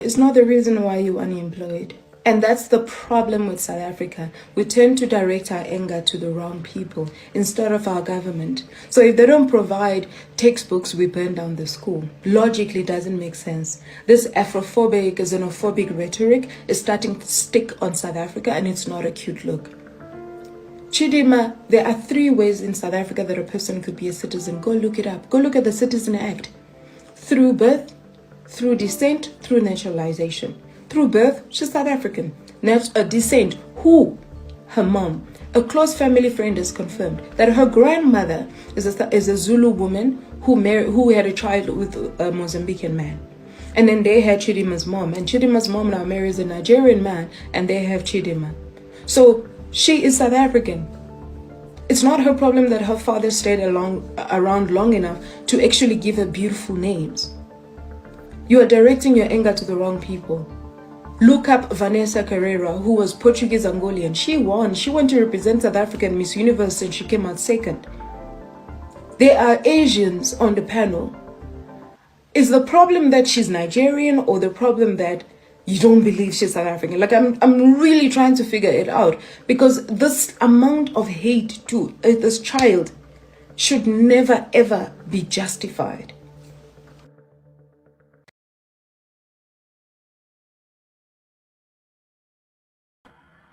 It's not the reason why you're unemployed. And that's the problem with South Africa. We tend to direct our anger to the wrong people instead of our government. So if they don't provide textbooks, we burn down the school. Logically, doesn't make sense. This Afrophobic, xenophobic rhetoric is starting to stick on South Africa, and it's not a cute look. Chidimma, there are 3 ways in South Africa that a person could be a citizen. Go look it up. Go look at the Citizen Act. Through birth, through descent, through naturalization. Through birth, she's South African. Descent, who? Her mom. A close family friend has confirmed that her grandmother is a Zulu woman who had a child with a Mozambican man. And then they had Chidimma's mom. And Chidimma's mom now marries a Nigerian man, and they have Chidimma. So she is South African. It's not her problem that her father stayed around long enough to actually give her beautiful names. You are directing your anger to the wrong people. Look up Vanessa Carreira, who was Portuguese Angolan. She won. She went to represent South Africa in Miss Universe, and she came out second. There are Asians on the panel. Is the problem that she's Nigerian, or the problem that you don't believe she's South African? Like, I'm really trying to figure it out, because this amount of hate to this child should never ever be justified.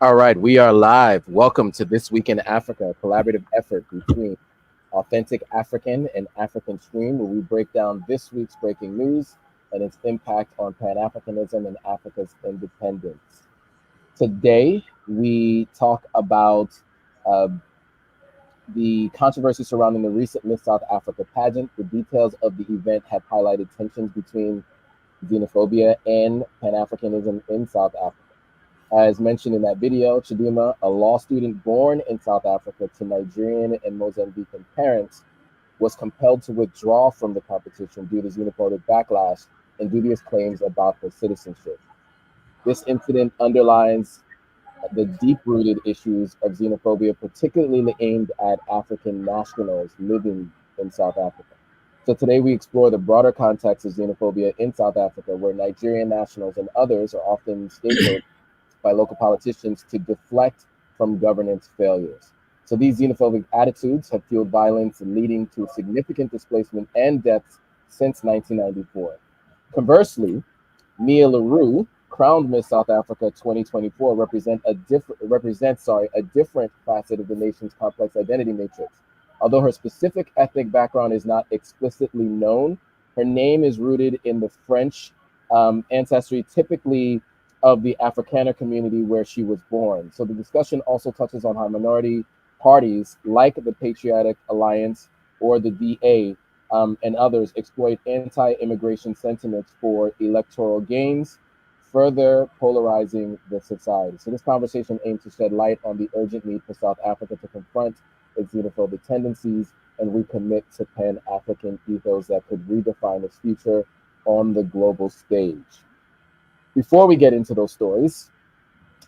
All right, we are live. Welcome to This Week in Africa, a collaborative effort between Authentic African and African Stream, where we break down this week's breaking news and its impact on Pan-Africanism and Africa's independence. Today, we talk about the controversy surrounding the recent Miss South Africa pageant. The details of the event have highlighted tensions between xenophobia and Pan-Africanism in South Africa. As mentioned in that video, Chidimma, a law student born in South Africa to Nigerian and Mozambican parents, was compelled to withdraw from the competition due to xenophobic backlash and dubious claims about her citizenship. This incident underlines the deep-rooted issues of xenophobia, particularly aimed at African nationals living in South Africa. So today we explore the broader context of xenophobia in South Africa, where Nigerian nationals and others are often scapegoated by local politicians to deflect from governance failures. So these xenophobic attitudes have fueled violence, leading to significant displacement and deaths since 1994. Conversely, Mia Roux, crowned Miss South Africa 2024, represents a different facet of the nation's complex identity matrix. Although her specific ethnic background is not explicitly known, her name is rooted in the French ancestry, typically of the Afrikaner community where she was born. So the discussion also touches on how minority parties like the Patriotic Alliance or the DA and others exploit anti-immigration sentiments for electoral gains, further polarizing the society. So this conversation aims to shed light on the urgent need for South Africa to confront its xenophobic tendencies and recommit to Pan-African ethos that could redefine its future on the global stage. Before we get into those stories,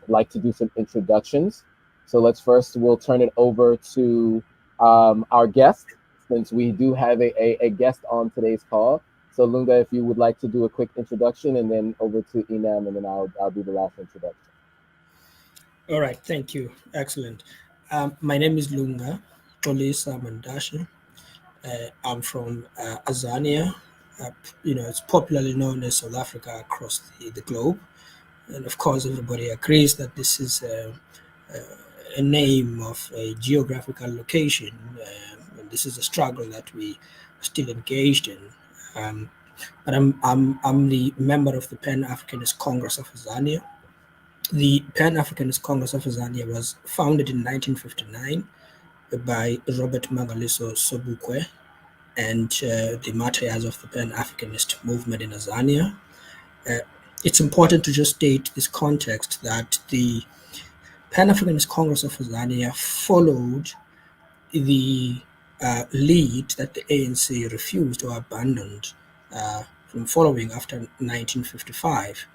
I'd like to do some introductions. So we'll turn it over to our guest, since we do have a guest on today's call. So Lunga, if you would like to do a quick introduction, and then over to Inam, and then I'll do the last introduction. All right, thank you. Excellent. My name is Lunga Xolisa Mandasha. I'm from Azania. It's popularly known as South Africa across the globe. And of course, everybody agrees that this is a name of a geographical location. And this is a struggle that we are still engaged in. But I'm the member of the Pan-Africanist Congress of Azania. The Pan-Africanist Congress of Azania was founded in 1959 by Robert Mangaliso Sobukwe and the martyrs of the Pan-Africanist movement in Azania. It's important to just state this context that the Pan-Africanist Congress of Azania followed the lead that the ANC refused or abandoned from following after 1955.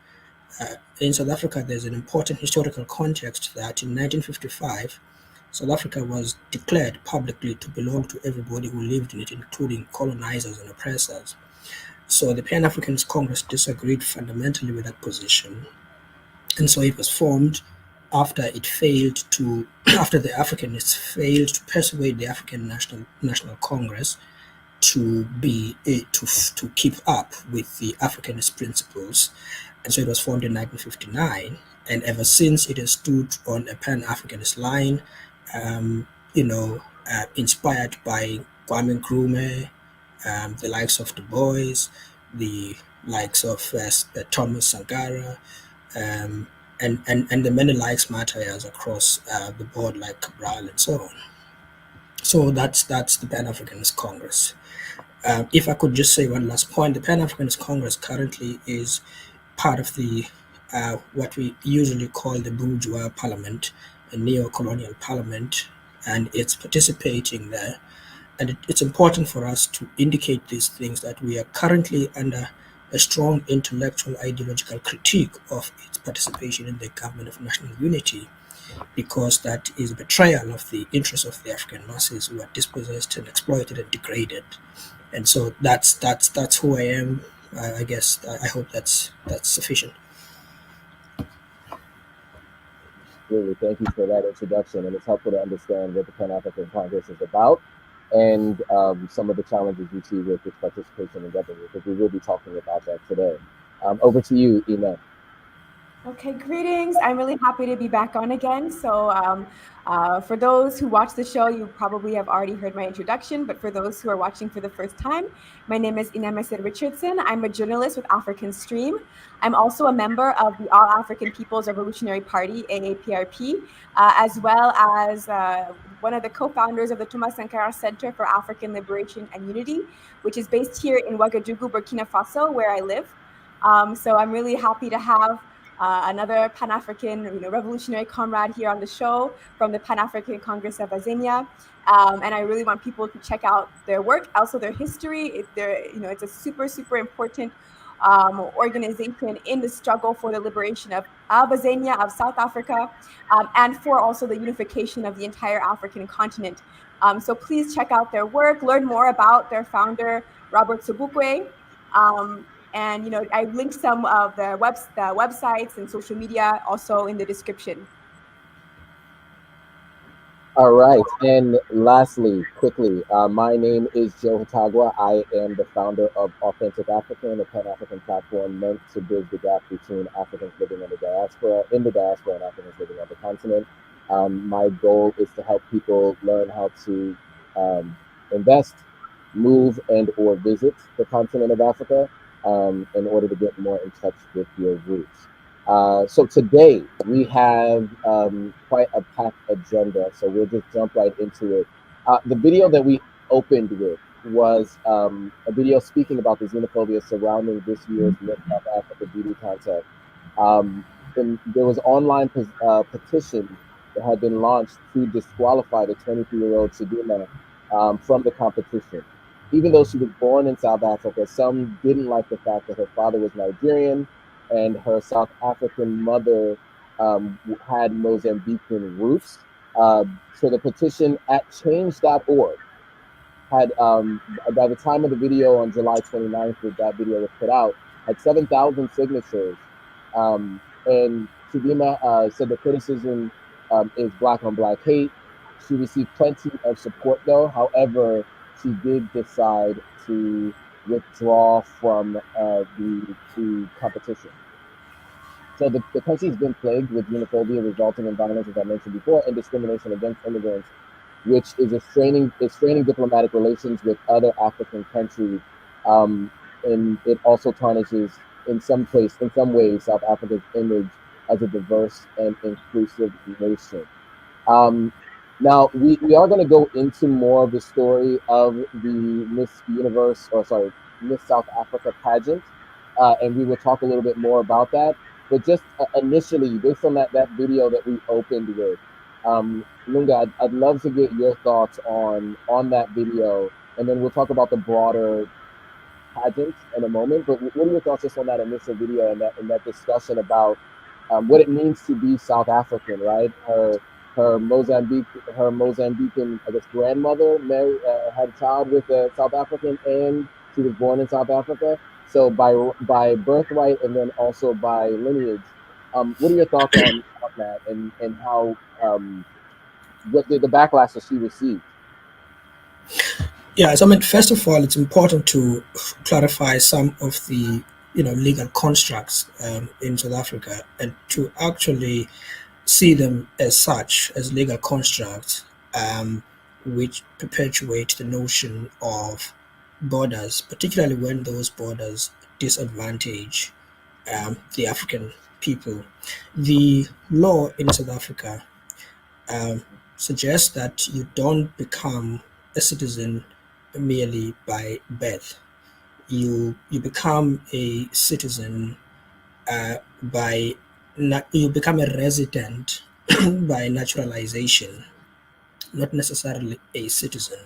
In South Africa, there's an important historical context that in 1955, South Africa was declared publicly to belong to everybody who lived in it, including colonizers and oppressors. So the Pan-Africanist Congress disagreed fundamentally with that position, and so it was formed after after the Africanists failed to persuade the African National Congress to keep up with the Africanist principles, and so it was formed in 1959, and ever since it has stood on a pan-Africanist line, um, inspired by Kwame Nkrumah, the likes of Du Bois, the likes of Thomas Sankara, um, and the many likes matters across the board like Cabral and so on. So that's the Pan-Africanist Congress. If I could just say one last point, the Pan-Africanist Congress currently is part of the what we usually call the bourgeois parliament, a neo-colonial parliament, and it's participating there. And it's important for us to indicate these things, that we are currently under a strong intellectual ideological critique of its participation in the government of national unity, because that is a betrayal of the interests of the African masses who are dispossessed and exploited and degraded. And so that's who I am. I guess I hope that's sufficient. Really, thank you for that introduction, and it's helpful to understand what the Pan-African Congress is about and some of the challenges you see with its participation in government, because we will be talking about that today. Over to you, Ina. Okay, greetings. I'm really happy to be back on again. So for those who watch the show, you probably have already heard my introduction, but for those who are watching for the first time, my name is Ina Richardson. I'm a journalist with African Stream. I'm also a member of the All African People's Revolutionary Party, AAPRP, as well as one of the co-founders of the Thomas Sankara Center for African Liberation and Unity, which is based here in Ouagadougou, Burkina Faso, where I live. So I'm really happy to have another Pan-African, revolutionary comrade here on the show from the Pan-African Congress of Azania. And I really want people to check out their work, also their history. It's a super, super important organization in the struggle for the liberation of Azania, of South Africa, and for also the unification of the entire African continent. So please check out their work, learn more about their founder, Robert Sobukwe. And I linked some of the websites and social media also in the description. All right, and lastly, quickly, my name is Joe Hatagwa. I am the founder of Authentic African, a Pan-African platform meant to bridge the gap between Africans living in the diaspora, and Africans living on the continent. My goal is to help people learn how to invest, move, and or visit the continent of Africa in order to get more in touch with your roots. So today we have quite a packed agenda, so we'll just jump right into it. The video that we opened with was a video speaking about the xenophobia surrounding this year's Miss South Africa beauty contest. And there was online petition that had been launched to disqualify the 23-year-old Chidimma from the competition. Even though she was born in South Africa, some didn't like the fact that her father was Nigerian and her South African mother had Mozambican roots. So the petition at change.org had, by the time of the video on July 29th, that video was put out, had 7,000 signatures. And Chidimma said the criticism is Black on Black hate. She received plenty of support though. However, she did decide to withdraw from the competition. So the country's been plagued with xenophobia resulting in violence, as I mentioned before, and discrimination against immigrants, which is straining diplomatic relations with other African countries, and it also tarnishes in some ways South Africa's image as a diverse and inclusive nation. Now we are going to go into more of the story of the Miss South Africa pageant, and we will talk a little bit more about that. But just initially, based on that video that we opened with, Lunga, I'd love to get your thoughts on that video, and then we'll talk about the broader pageant in a moment. But what are your thoughts just on that initial video and that discussion about what it means to be South African, right? Her Mozambican, I guess, grandmother had a child with a South African, and she was born in South Africa. So by birthright and then also by lineage. What are your thoughts on that and how what the backlash that she received? Yeah, so I mean, first of all, it's important to clarify some of the legal constructs in South Africa, and to actually see them as such, as legal constructs, which perpetuate the notion of borders, particularly when those borders disadvantage the African people. The law in South Africa um, suggests that you don't become a citizen merely by birth. You become a citizen by you become a resident by naturalization, not necessarily a citizen.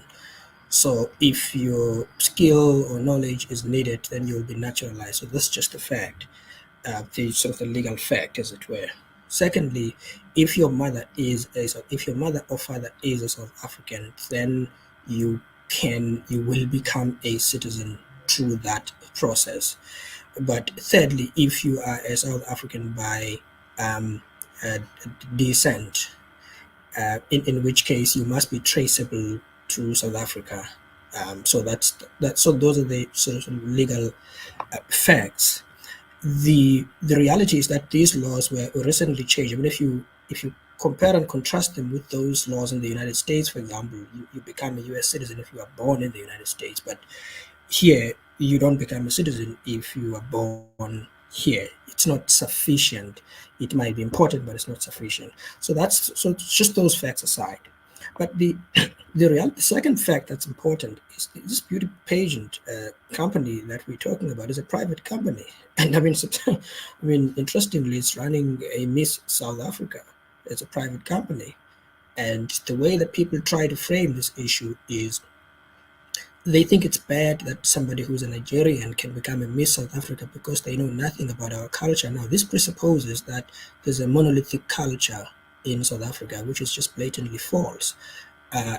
So if your skill or knowledge is needed, then you'll be naturalized. So that's just a fact, the sort of the legal fact, as it were. Secondly, if your mother or father is a South African, then you will become a citizen through that process. But thirdly, if you are a South African by um, uh, descent, in which case you must be traceable to South Africa. So that's that. So those are the sort of legal facts. The reality is that these laws were recently changed. I mean, if you compare and contrast them with those laws in the United States, for example, you become a U.S. citizen if you are born in the United States, but here you don't become a citizen if you are born here. It's not sufficient. It might be important, but it's not sufficient. So just those facts aside. But the second fact that's important is this beauty pageant company that we're talking about is a private company, and interestingly, it's running a Miss South Africa. It's a private company, and the way that people try to frame this issue is they think it's bad that somebody who's a Nigerian can become a Miss South Africa because they know nothing about our culture. Now, this presupposes that there's a monolithic culture in South Africa, which is just blatantly false.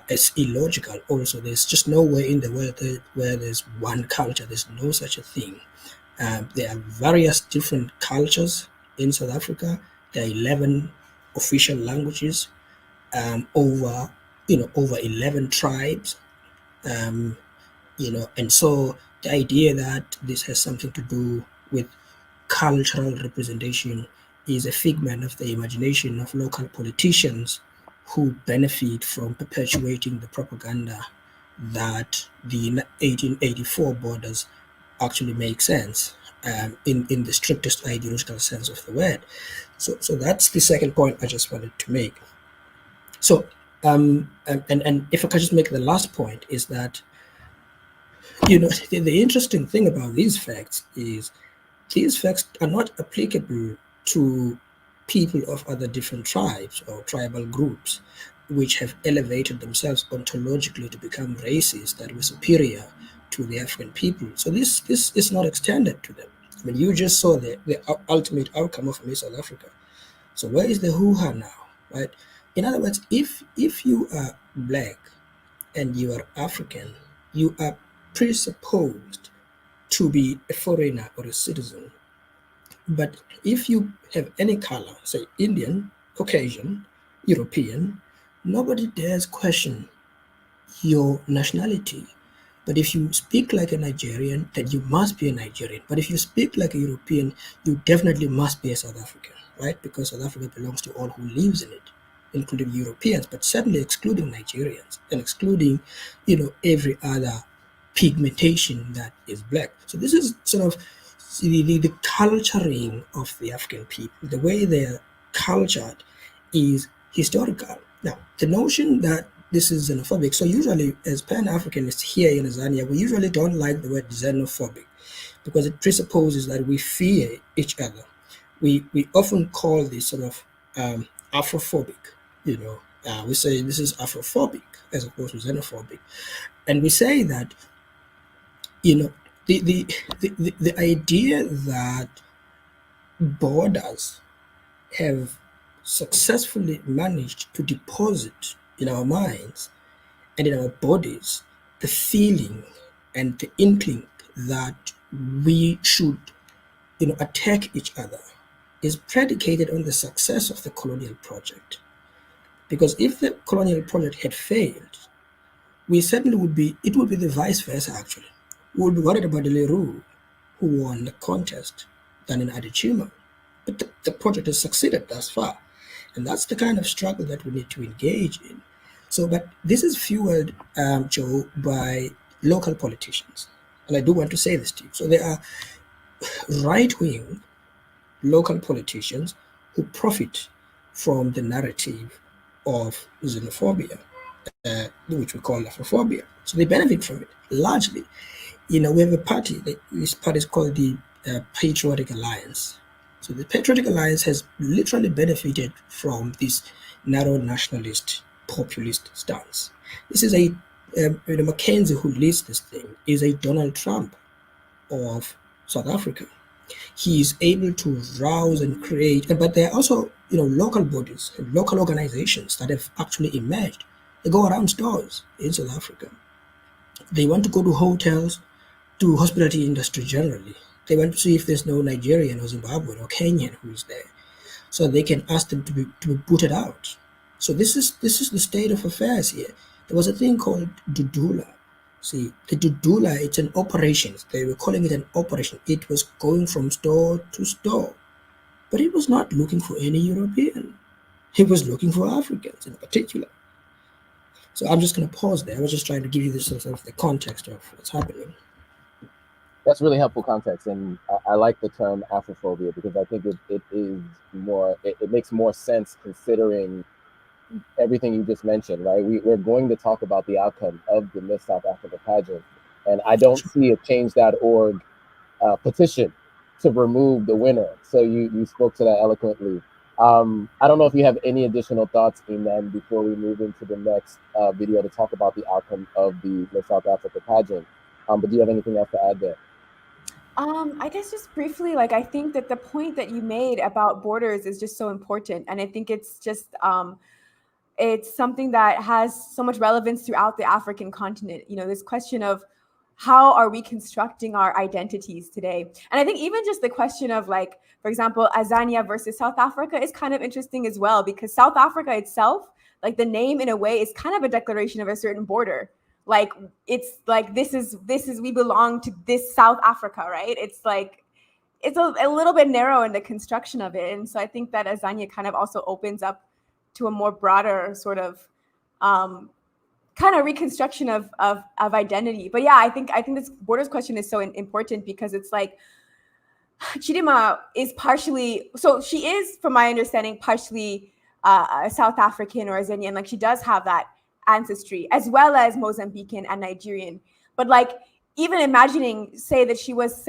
It's illogical. Also, there's just nowhere in the world where there's one culture. There's no such a thing. There are various different cultures in South Africa. There are 11 official languages, over 11 tribes. Um, and so the idea that this has something to do with cultural representation is a figment of the imagination of local politicians who benefit from perpetuating the propaganda that the 1884 borders actually make sense, in the strictest ideological sense of the word. So that's the second point I just wanted to make. So and if I could just make the last point is that the interesting thing about these facts is these facts are not applicable to people of other different tribes or tribal groups which have elevated themselves ontologically to become races that were superior to the African people. So this is not extended to them. I mean, you just saw the ultimate outcome of Miss South Africa. So where is the hoo-ha now, right? In other words, if you are black and you are African, you are presupposed to be a foreigner or a citizen. But if you have any color, say Indian, Caucasian, European, nobody dares question your nationality. But if you speak like a Nigerian, then you must be a Nigerian. But if you speak like a European, you definitely must be a South African, right? Because South Africa belongs to all who lives in it, including Europeans, but certainly excluding Nigerians and excluding, every other pigmentation that is black. So this is sort of the culturing of the African people. The way they're cultured is historical. Now, the notion that this is xenophobic. So usually, as Pan-Africanists here in Tanzania, we usually don't like the word xenophobic because it presupposes that we fear each other. We often call this sort of Afrophobic. We say this is Afrophobic as opposed to xenophobic, and we say that the idea that borders have successfully managed to deposit in our minds and in our bodies the feeling and the inkling that we should, attack each other is predicated on the success of the colonial project. Because if the colonial project had failed, we certainly it would be the vice versa actually. We would be worried about the Roux, who won the contest, than in Adetshina. But the project has succeeded thus far. And that's the kind of struggle that we need to engage in. So, but this is fueled, Joe, by local politicians. And I do want to say this to you. So there are right-wing local politicians who profit from the narrative of xenophobia, which we call Afrophobia. So they benefit from it largely. We have a party. This party is called the Patriotic Alliance. So the Patriotic Alliance has literally benefited from this narrow nationalist, populist stance. This is Mackenzie, who leads this thing, is a Donald Trump of South Africa. He is able to rouse and create, but there are also local bodies, local organizations that have actually emerged. They go around stores in South Africa. They want to go to hotels, to hospitality industry generally. They want to see if there's no Nigerian or Zimbabwean or Kenyan who is there, so they can ask them to be booted out. So this is the state of affairs here. There was a thing called Dudula. See, the Dudula, it's an operation. They were calling it an operation. It was going from store to store. But it was not looking for any European. It was looking for Africans in particular. So I'm just going to pause there. I was just trying to give you this sort of the context of what's happening. That's really helpful context, and I like the term Afrophobia because I think it is more, it makes more sense considering everything you just mentioned, right? We're going to talk about the outcome of the Miss South Africa pageant, and I don't see a change.org petition to remove the winner. So you spoke to that eloquently. I don't know if you have any additional thoughts, Iman, before we move into the next video to talk about the outcome of the Miss South Africa pageant. But do you have anything else to add there? I guess just briefly, I think that the point that you made about borders is just so important. And I think it's just, it's something that has so much relevance throughout the African continent. This question of how are we constructing our identities today? And I think even just the question of for example, Azania versus South Africa is kind of interesting as well, because South Africa itself, the name in a way is kind of a declaration of a certain border. It's this is we belong to this South Africa, right? It's it's a little bit narrow in the construction of it. And so I think that Azania kind of also opens up to a more broader sort of kind of reconstruction of identity. But yeah, I think this borders question is so important because it's Chidimma is partially, so she is, from my understanding, partially South African or Azanian. She does have that ancestry, as well as Mozambican and Nigerian. But even imagining, say that she was,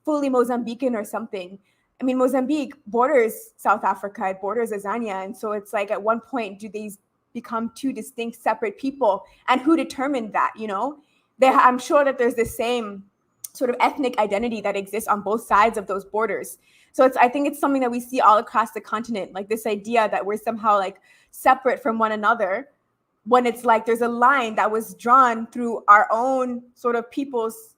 fully Mozambican or something. I mean, Mozambique borders South Africa, it borders Azania. And so it's at one point, do these become two distinct separate people? And who determined that, I'm sure that there's the same sort of ethnic identity that exists on both sides of those borders. So I think it's something that we see all across the continent, this idea that we're somehow separate from one another, when it's there's a line that was drawn through our own sort of people's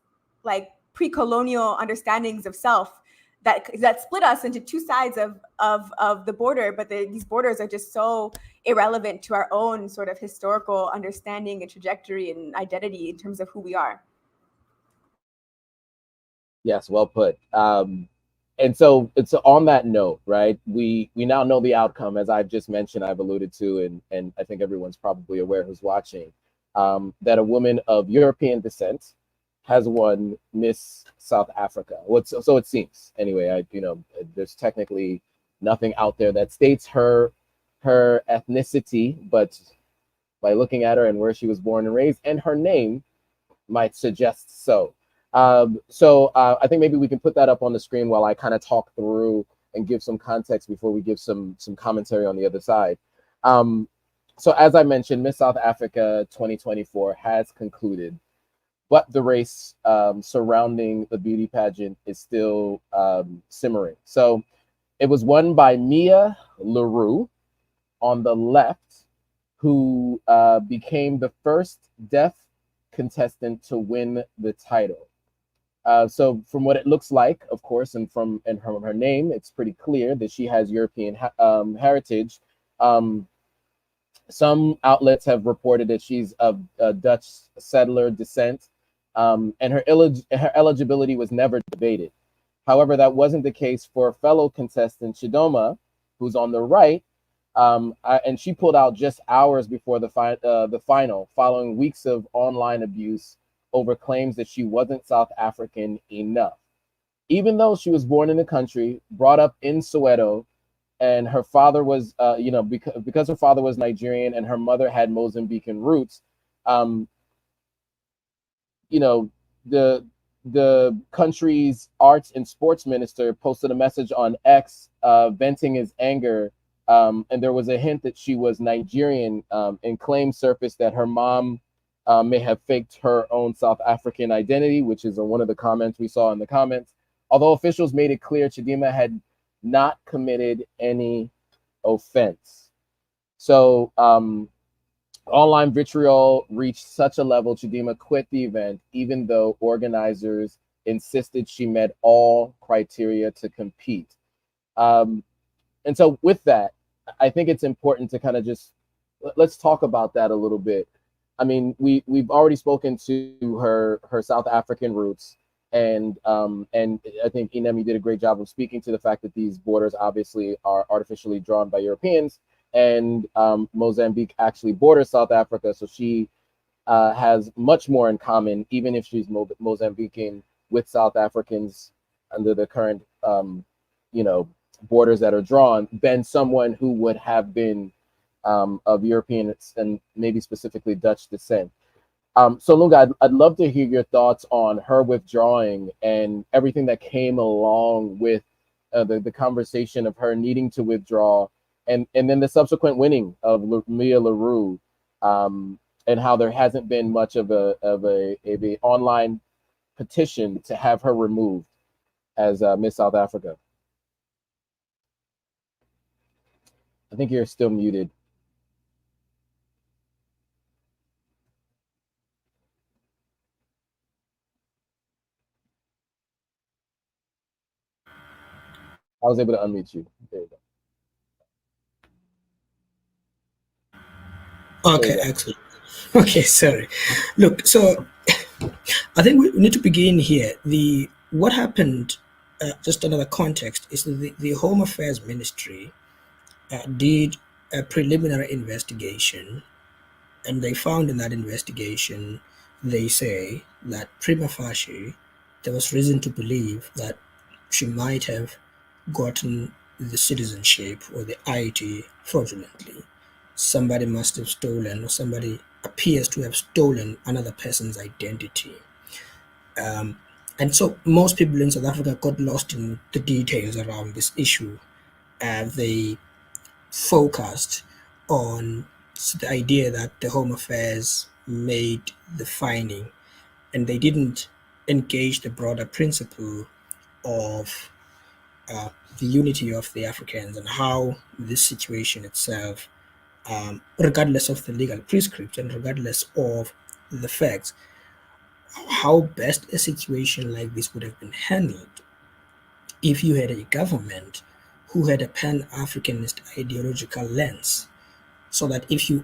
pre-colonial understandings of self that split us into two sides of the border, but these borders are just so irrelevant to our own sort of historical understanding and trajectory and identity in terms of who we are. Yes, well put. And so it's on that note, right? We now know the outcome, as I've just mentioned, I've alluded to, and I think everyone's probably aware who's watching, that a woman of European descent has won Miss South Africa. So it seems. Anyway, there's technically nothing out there that states her ethnicity, but by looking at her and where she was born and raised, and her name might suggest so. I think maybe we can put that up on the screen while I kind of talk through and give some context before we give some commentary on the other side. So as I mentioned, Miss South Africa 2024 has concluded, but the race surrounding the beauty pageant is still simmering. So it was won by Mia Roux on the left, who became the first deaf contestant to win the title. So from what it looks like, of course, and from her name, it's pretty clear that she has European heritage. Some outlets have reported that she's of Dutch settler descent, and her eligibility was never debated. However, that wasn't the case for fellow contestant Chidimma, who's on the right, and she pulled out just hours before the final, following weeks of online abuse over claims that she wasn't South African enough. Even though she was born in the country, brought up in Soweto, and her father was, because her father was Nigerian and her mother had Mozambican roots, the country's arts and sports minister posted a message on X venting his anger, and there was a hint that she was Nigerian, and claims surfaced that her mom may have faked her own South African identity, which is one of the comments we saw in the comments. Although officials made it clear Chidimma had not committed any offense. So online vitriol reached such a level, Chidimma quit the event, even though organizers insisted she met all criteria to compete. And so with that, I think it's important to kind of just, let's talk about that a little bit. I mean, we've already spoken to her South African roots, and I think Inemi did a great job of speaking to the fact that these borders obviously are artificially drawn by Europeans, and Mozambique actually borders South Africa, so she has much more in common, even if she's Mozambican, with South Africans under the current borders that are drawn, than someone who would have been of European and maybe specifically Dutch descent. So Lunga, I'd love to hear your thoughts on her withdrawing and everything that came along with the conversation of her needing to withdraw, and then the subsequent winning of Mia Roux, and how there hasn't been much of a online petition to have her removed as Miss South Africa. I think you're still muted. I was able to unmute you. There you go. Okay, excellent. Okay, sorry. Look, so I think we need to begin here. What happened, just another context, is that the Home Affairs Ministry did a preliminary investigation, and they found in that investigation, they say that prima facie, there was reason to believe that she might have gotten the citizenship or the ID fraudulently. Somebody must have stolen, or somebody appears to have stolen another person's identity. And so most people in South Africa got lost in the details around this issue. They focused on the idea that the Home Affairs made the finding, and they didn't engage the broader principle of the unity of the Africans and how this situation itself, regardless of the legal prescripts and regardless of the facts, how best a situation like this would have been handled if you had a government who had a pan-Africanist ideological lens, so that if you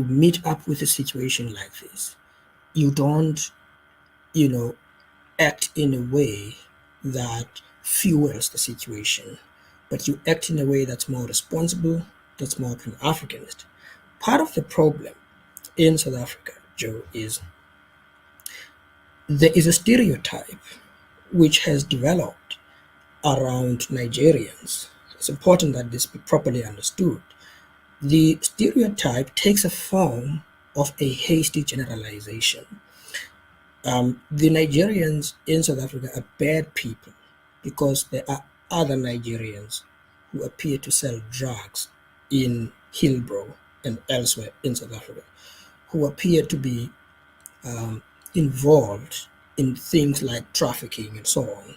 meet up with a situation like this, you don't act in a way that fuels the situation, but you act in a way that's more responsible, that's more pan-Africanist. Part of the problem in South Africa, Joe, is there is a stereotype which has developed around Nigerians. It's important that this be properly understood. The stereotype takes a form of a hasty generalization. The Nigerians in South Africa are bad people because there are other Nigerians who appear to sell drugs in Hillbrow and elsewhere in South Africa, who appear to be involved in things like trafficking and so on.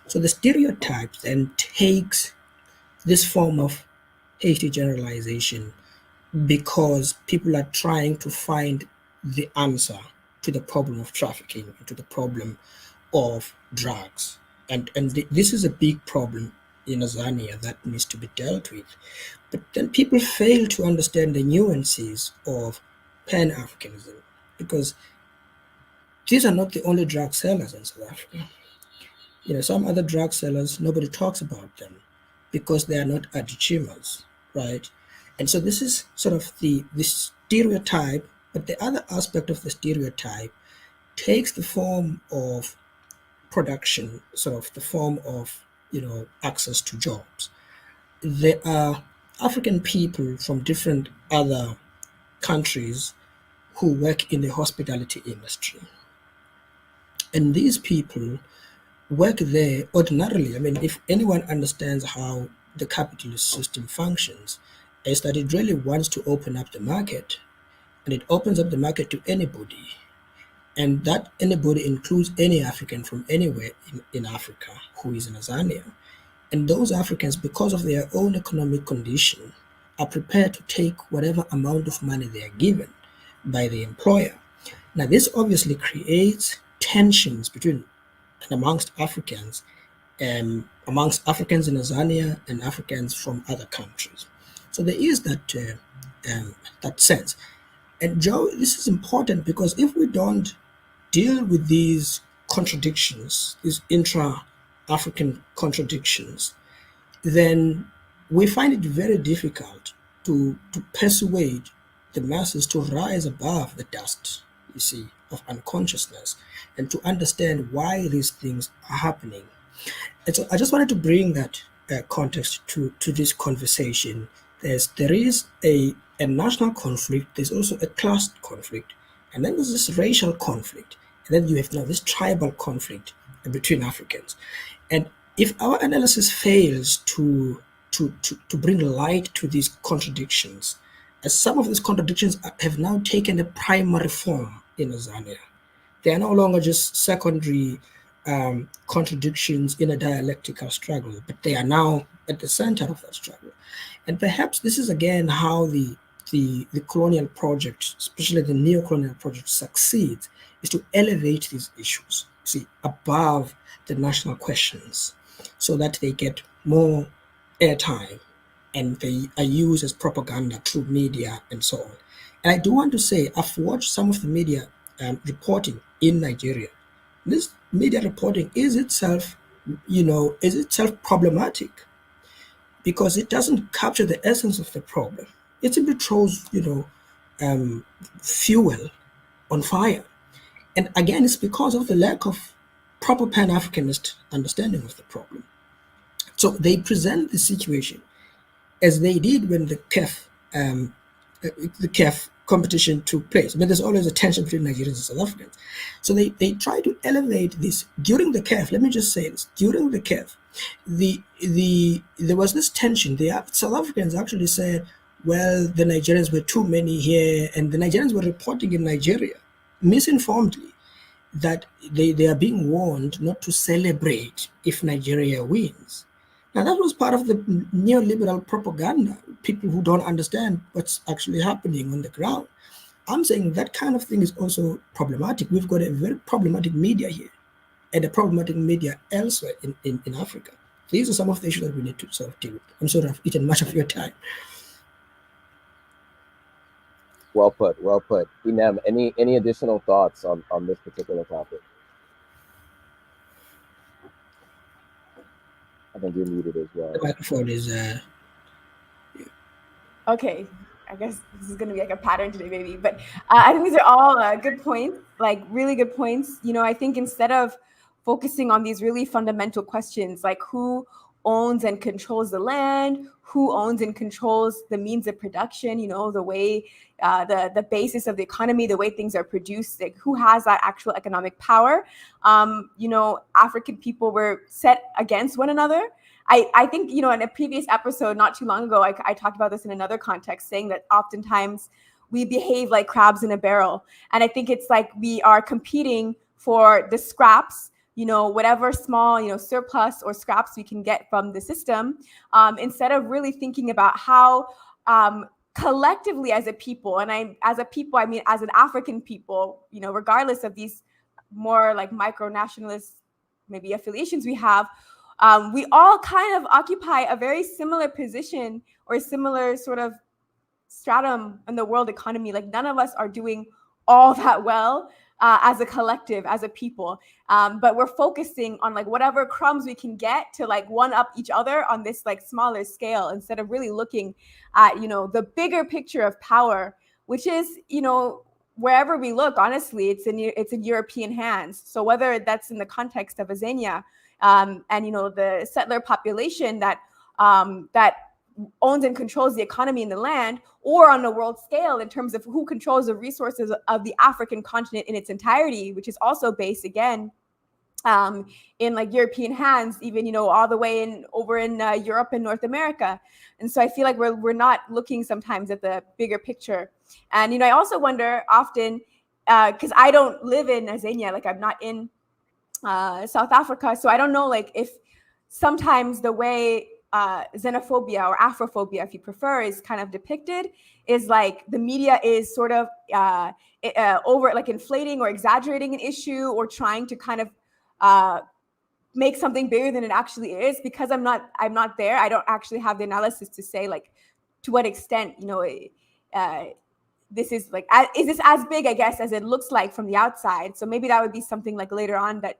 So the stereotype then takes this form of hasty generalization because people are trying to find the answer to the problem of trafficking, to the problem of drugs. And this is a big problem in Tanzania that needs to be dealt with. But then people fail to understand the nuances of Pan-Africanism, because these are not the only drug sellers in South Africa. Some other drug sellers, nobody talks about them because they are not Adetshinas, right? And so this is sort of the stereotype, but the other aspect of the stereotype takes the form of production, sort of the form of, access to jobs. There are African people from different other countries who work in the hospitality industry. And these people work there ordinarily. I mean, if anyone understands how the capitalist system functions, is that it really wants to open up the market, and it opens up the market to anybody. And that anybody includes any African from anywhere in Africa who is in Tanzania. And those Africans, because of their own economic condition, are prepared to take whatever amount of money they are given by the employer. Now, this obviously creates tensions between and amongst Africans in Tanzania and Africans from other countries. So there is that sense. And Joe, this is important because if we don't deal with these contradictions, these intra-African contradictions, then we find it very difficult to persuade the masses to rise above the dust, of unconsciousness, and to understand why these things are happening. And so I just wanted to bring that context to this conversation. There is a national conflict, there's also a class conflict, and then there's this racial conflict, and then you have now this tribal conflict between Africans. And if our analysis fails to bring light to these contradictions, as some of these contradictions have now taken a primary form in Tanzania, they are no longer just secondary contradictions in a dialectical struggle, but they are now at the center of that struggle. And perhaps this is again how the colonial project, especially the neo-colonial project, succeeds, is to elevate these issues, above the national questions, so that they get more airtime and they are used as propaganda through media and so on. And I do want to say, I've watched some of the media reporting in Nigeria. This media reporting is itself problematic, because it doesn't capture the essence of the problem. It simply throws, fuel on fire. And again, it's because of the lack of proper pan-Africanist understanding of the problem. So they present the situation as they did when the CAF competition took place. I mean, there's always a tension between Nigerians and South Africans. So they try to elevate this. During the CAF, let me just say this, during the CAF, there was this tension. The South Africans actually said, well, the Nigerians were too many here, and the Nigerians were reporting in Nigeria, misinformedly, that they are being warned not to celebrate if Nigeria wins. Now, that was part of the neoliberal propaganda, people who don't understand what's actually happening on the ground. I'm saying that kind of thing is also problematic. We've got a very problematic media here and a problematic media elsewhere in Africa. These are some of the issues that we need to sort of deal with. I'm sorry I've eaten much of your time. Well put. Inem, any additional thoughts on this particular topic? I think you're muted as well. The microphone is Okay, I guess this is going to be like a pattern today, maybe. But I think these are all good points, like really good points. I think instead of focusing on these really fundamental questions, like who owns and controls the land, who owns and controls the means of production, the way, the basis of the economy, the way things are produced, like who has that actual economic power. African people were set against one another. I think, in a previous episode not too long ago, I talked about this in another context, saying that oftentimes we behave like crabs in a barrel. And I think it's like we are competing for the scraps, whatever small, surplus or scraps we can get from the system, instead of really thinking about how collectively as a people, and as a people, I mean, as an African people, regardless of these more like micro-nationalist maybe affiliations we have, we all kind of occupy a very similar position or a similar sort of stratum in the world economy. Like none of us are doing all that well as a collective, as a people, but we're focusing on like whatever crumbs we can get to like one up each other on this like smaller scale, instead of really looking at, you know, the bigger picture of power, which is, you know, wherever we look, honestly, it's in European hands. So whether that's in the context of Azania, and, you know, the settler population that that owns and controls the economy in the land, or on a world scale in terms of who controls the resources of the African continent in its entirety, which is also based again in like European hands, even, you know, all the way in over in Europe and North America. And so I feel like we're not looking sometimes at the bigger picture. And, you know, I also wonder often, because I don't live in Azania, like I'm not in South Africa, so I don't know like if sometimes the way xenophobia or Afrophobia, if you prefer, is kind of depicted is like the media is sort of over like inflating or exaggerating an issue, or trying to kind of make something bigger than it actually is. Because I'm not there, I don't actually have the analysis to say like to what extent, you know, this is like, is this as big, I guess, as it looks like from the outside. So maybe that would be something like later on that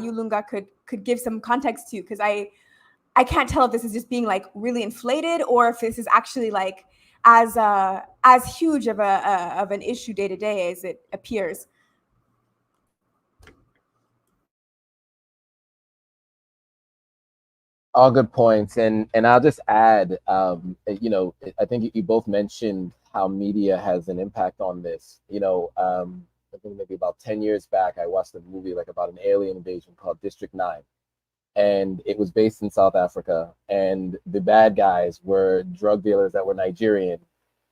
you, Lunga, could give some context to, because I can't tell if this is just being like really inflated, or if this is actually like as huge of an issue day to day as it appears. All good points, and I'll just add, you know, I think you both mentioned how media has an impact on this. You know, I think maybe about 10 years back, I watched a movie like about an alien invasion called District 9, and it was based in South Africa, and the bad guys were drug dealers that were Nigerian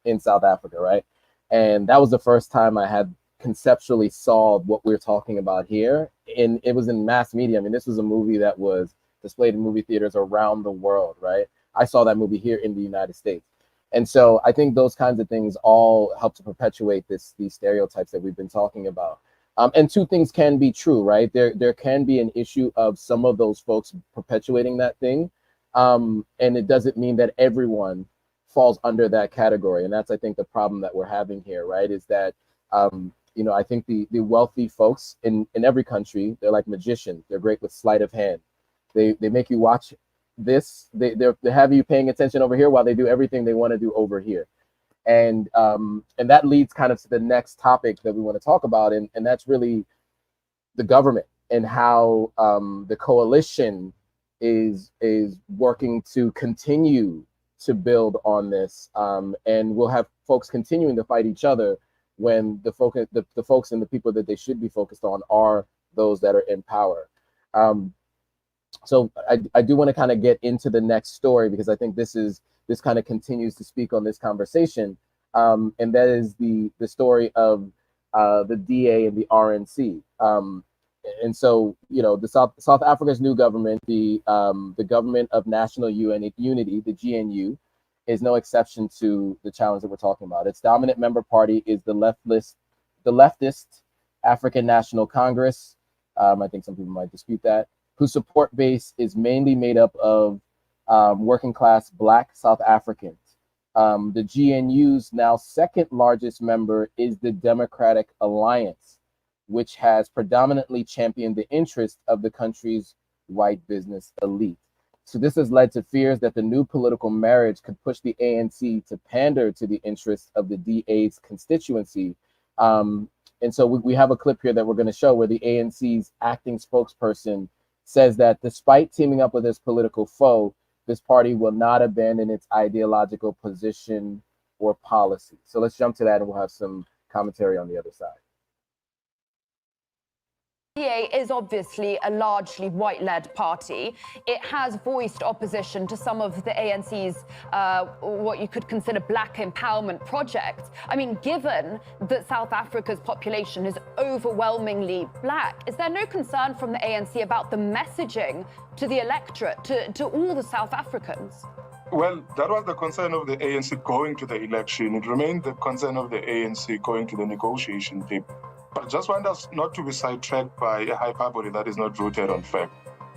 in South Africa, right? And that was the first time I had conceptually saw what we're talking about here, and it was in mass media. I mean, this was a movie that was displayed in movie theaters around the world, right? I saw that movie here in the United States. And so I think those kinds of things all help to perpetuate these stereotypes that we've been talking about. And two things can be true, right? There can be an issue of some of those folks perpetuating that thing. And it doesn't mean that everyone falls under that category. And that's, I think, the problem that we're having here, right? Is that, you know, I think the wealthy folks in every country, they're like magicians. They're great with sleight of hand. They make you watch this. They have you paying attention over here while they do everything they want to do over here. And that leads kind of to the next topic that we want to talk about, and that's really the government and how the coalition is working to continue to build on this, and we'll have folks continuing to fight each other when the folks and the people that they should be focused on are those that are in power. So I do want to kind of get into the next story, because I think this kind of continues to speak on this conversation, and that is the story of the DA and the RNC. And so, you know, the South Africa's new government, the Government of National Unity, the GNU, is no exception to the challenge that we're talking about. Its dominant member party is the leftist African National Congress. I think some people might dispute that, whose support base is mainly made up of working class Black South Africans. The GNU's now second largest member is the Patriotic Alliance, which has predominantly championed the interests of the country's white business elite. So this has led to fears that the new political marriage could push the ANC to pander to the interests of the DA's constituency. And so we have a clip here that we're going to show where the ANC's acting spokesperson says that despite teaming up with its political foe, this party will not abandon its ideological position or policy. So let's jump to that, and we'll have some commentary on the other side. DA is obviously a largely white-led party. It has voiced opposition to some of the ANC's what you could consider black empowerment projects. I mean, given that South Africa's population is overwhelmingly black, is there no concern from the ANC about the messaging to the electorate, to all the South Africans? Well, that was the concern of the ANC going to the election. It remained the concern of the ANC going to the negotiation table. But I just want us not to be sidetracked by a hyperbole that is not rooted on fact.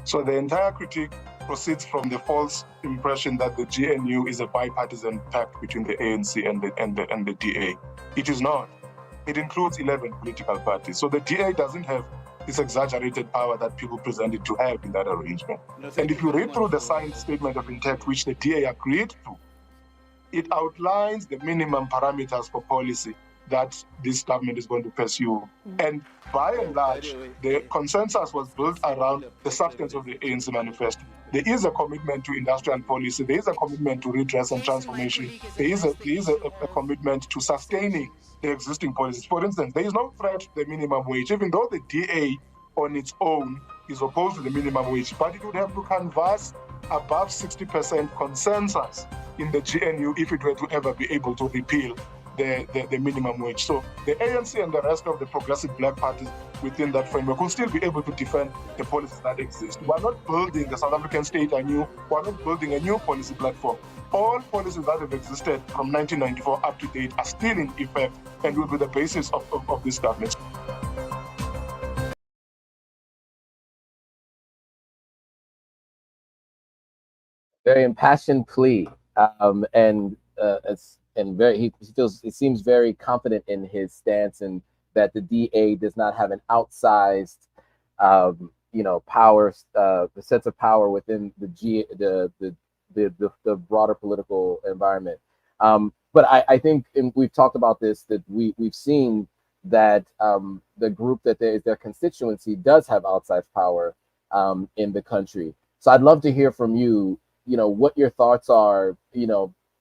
So the entire critique proceeds from the false impression that the GNU is a bipartisan pact between the ANC and the DA. It is not. It includes 11 political parties. So the DA doesn't have this exaggerated power that people present it to have in that arrangement. And if you read through the signed statement of intent, which the DA agreed to, it outlines the minimum parameters for policy that this government is going to pursue. And by and large, the consensus was built around the substance of the ANC manifesto. There is a commitment to industrial policy. There is a commitment to redress and transformation. There is a commitment to sustaining the existing policies. For instance, there is no threat to the minimum wage, even though the DA on its own is opposed to the minimum wage, but it would have to canvass above 60% consensus in the GNU if it were to ever be able to repeal the minimum wage. So the ANC and the rest of the progressive black parties within that framework will still be able to defend the policies that exist. We're not building the South African state anew. We're not building a new policy platform. All policies that have existed from 1994 up to date are still in effect and will be the basis of this government. Very impassioned plea, it seems very confident in his stance, and that the DA does not have an outsized, power, the sense of power within the broader political environment. But I think, and we've talked about this, that we've seen that the group that their constituency does have outsized power in the country. So I'd love to hear from you, what your thoughts are,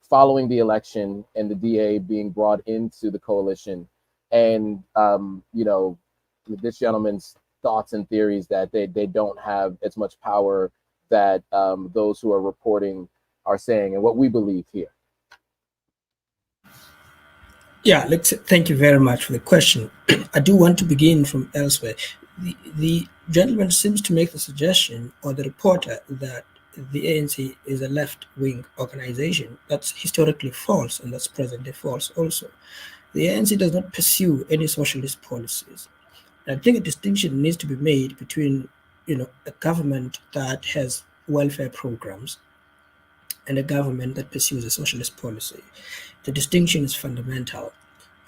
following the election and the DA being brought into the coalition, and this gentleman's thoughts and theories that they don't have as much power that those who are reporting are saying, and what we believe here. Yeah, thank you very much for the question. I do want to begin from elsewhere. The gentleman seems to make the suggestion, or the reporter, that the ANC is a left-wing organization. That's historically false, and that's presently false also. The ANC does not pursue any socialist policies. I think a distinction needs to be made between, a government that has welfare programs and a government that pursues a socialist policy. The distinction is fundamental.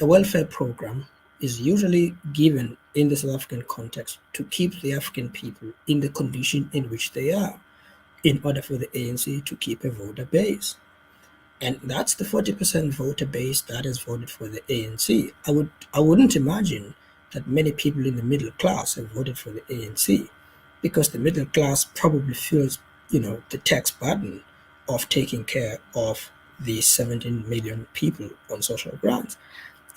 A welfare program is usually given in the South African context to keep the African people in the condition in which they are, in order for the ANC to keep a voter base. And that's the 40% voter base that has voted for the ANC. I wouldn't imagine that many people in the middle class have voted for the ANC, because the middle class probably feels, the tax burden of taking care of the 17 million people on social grants.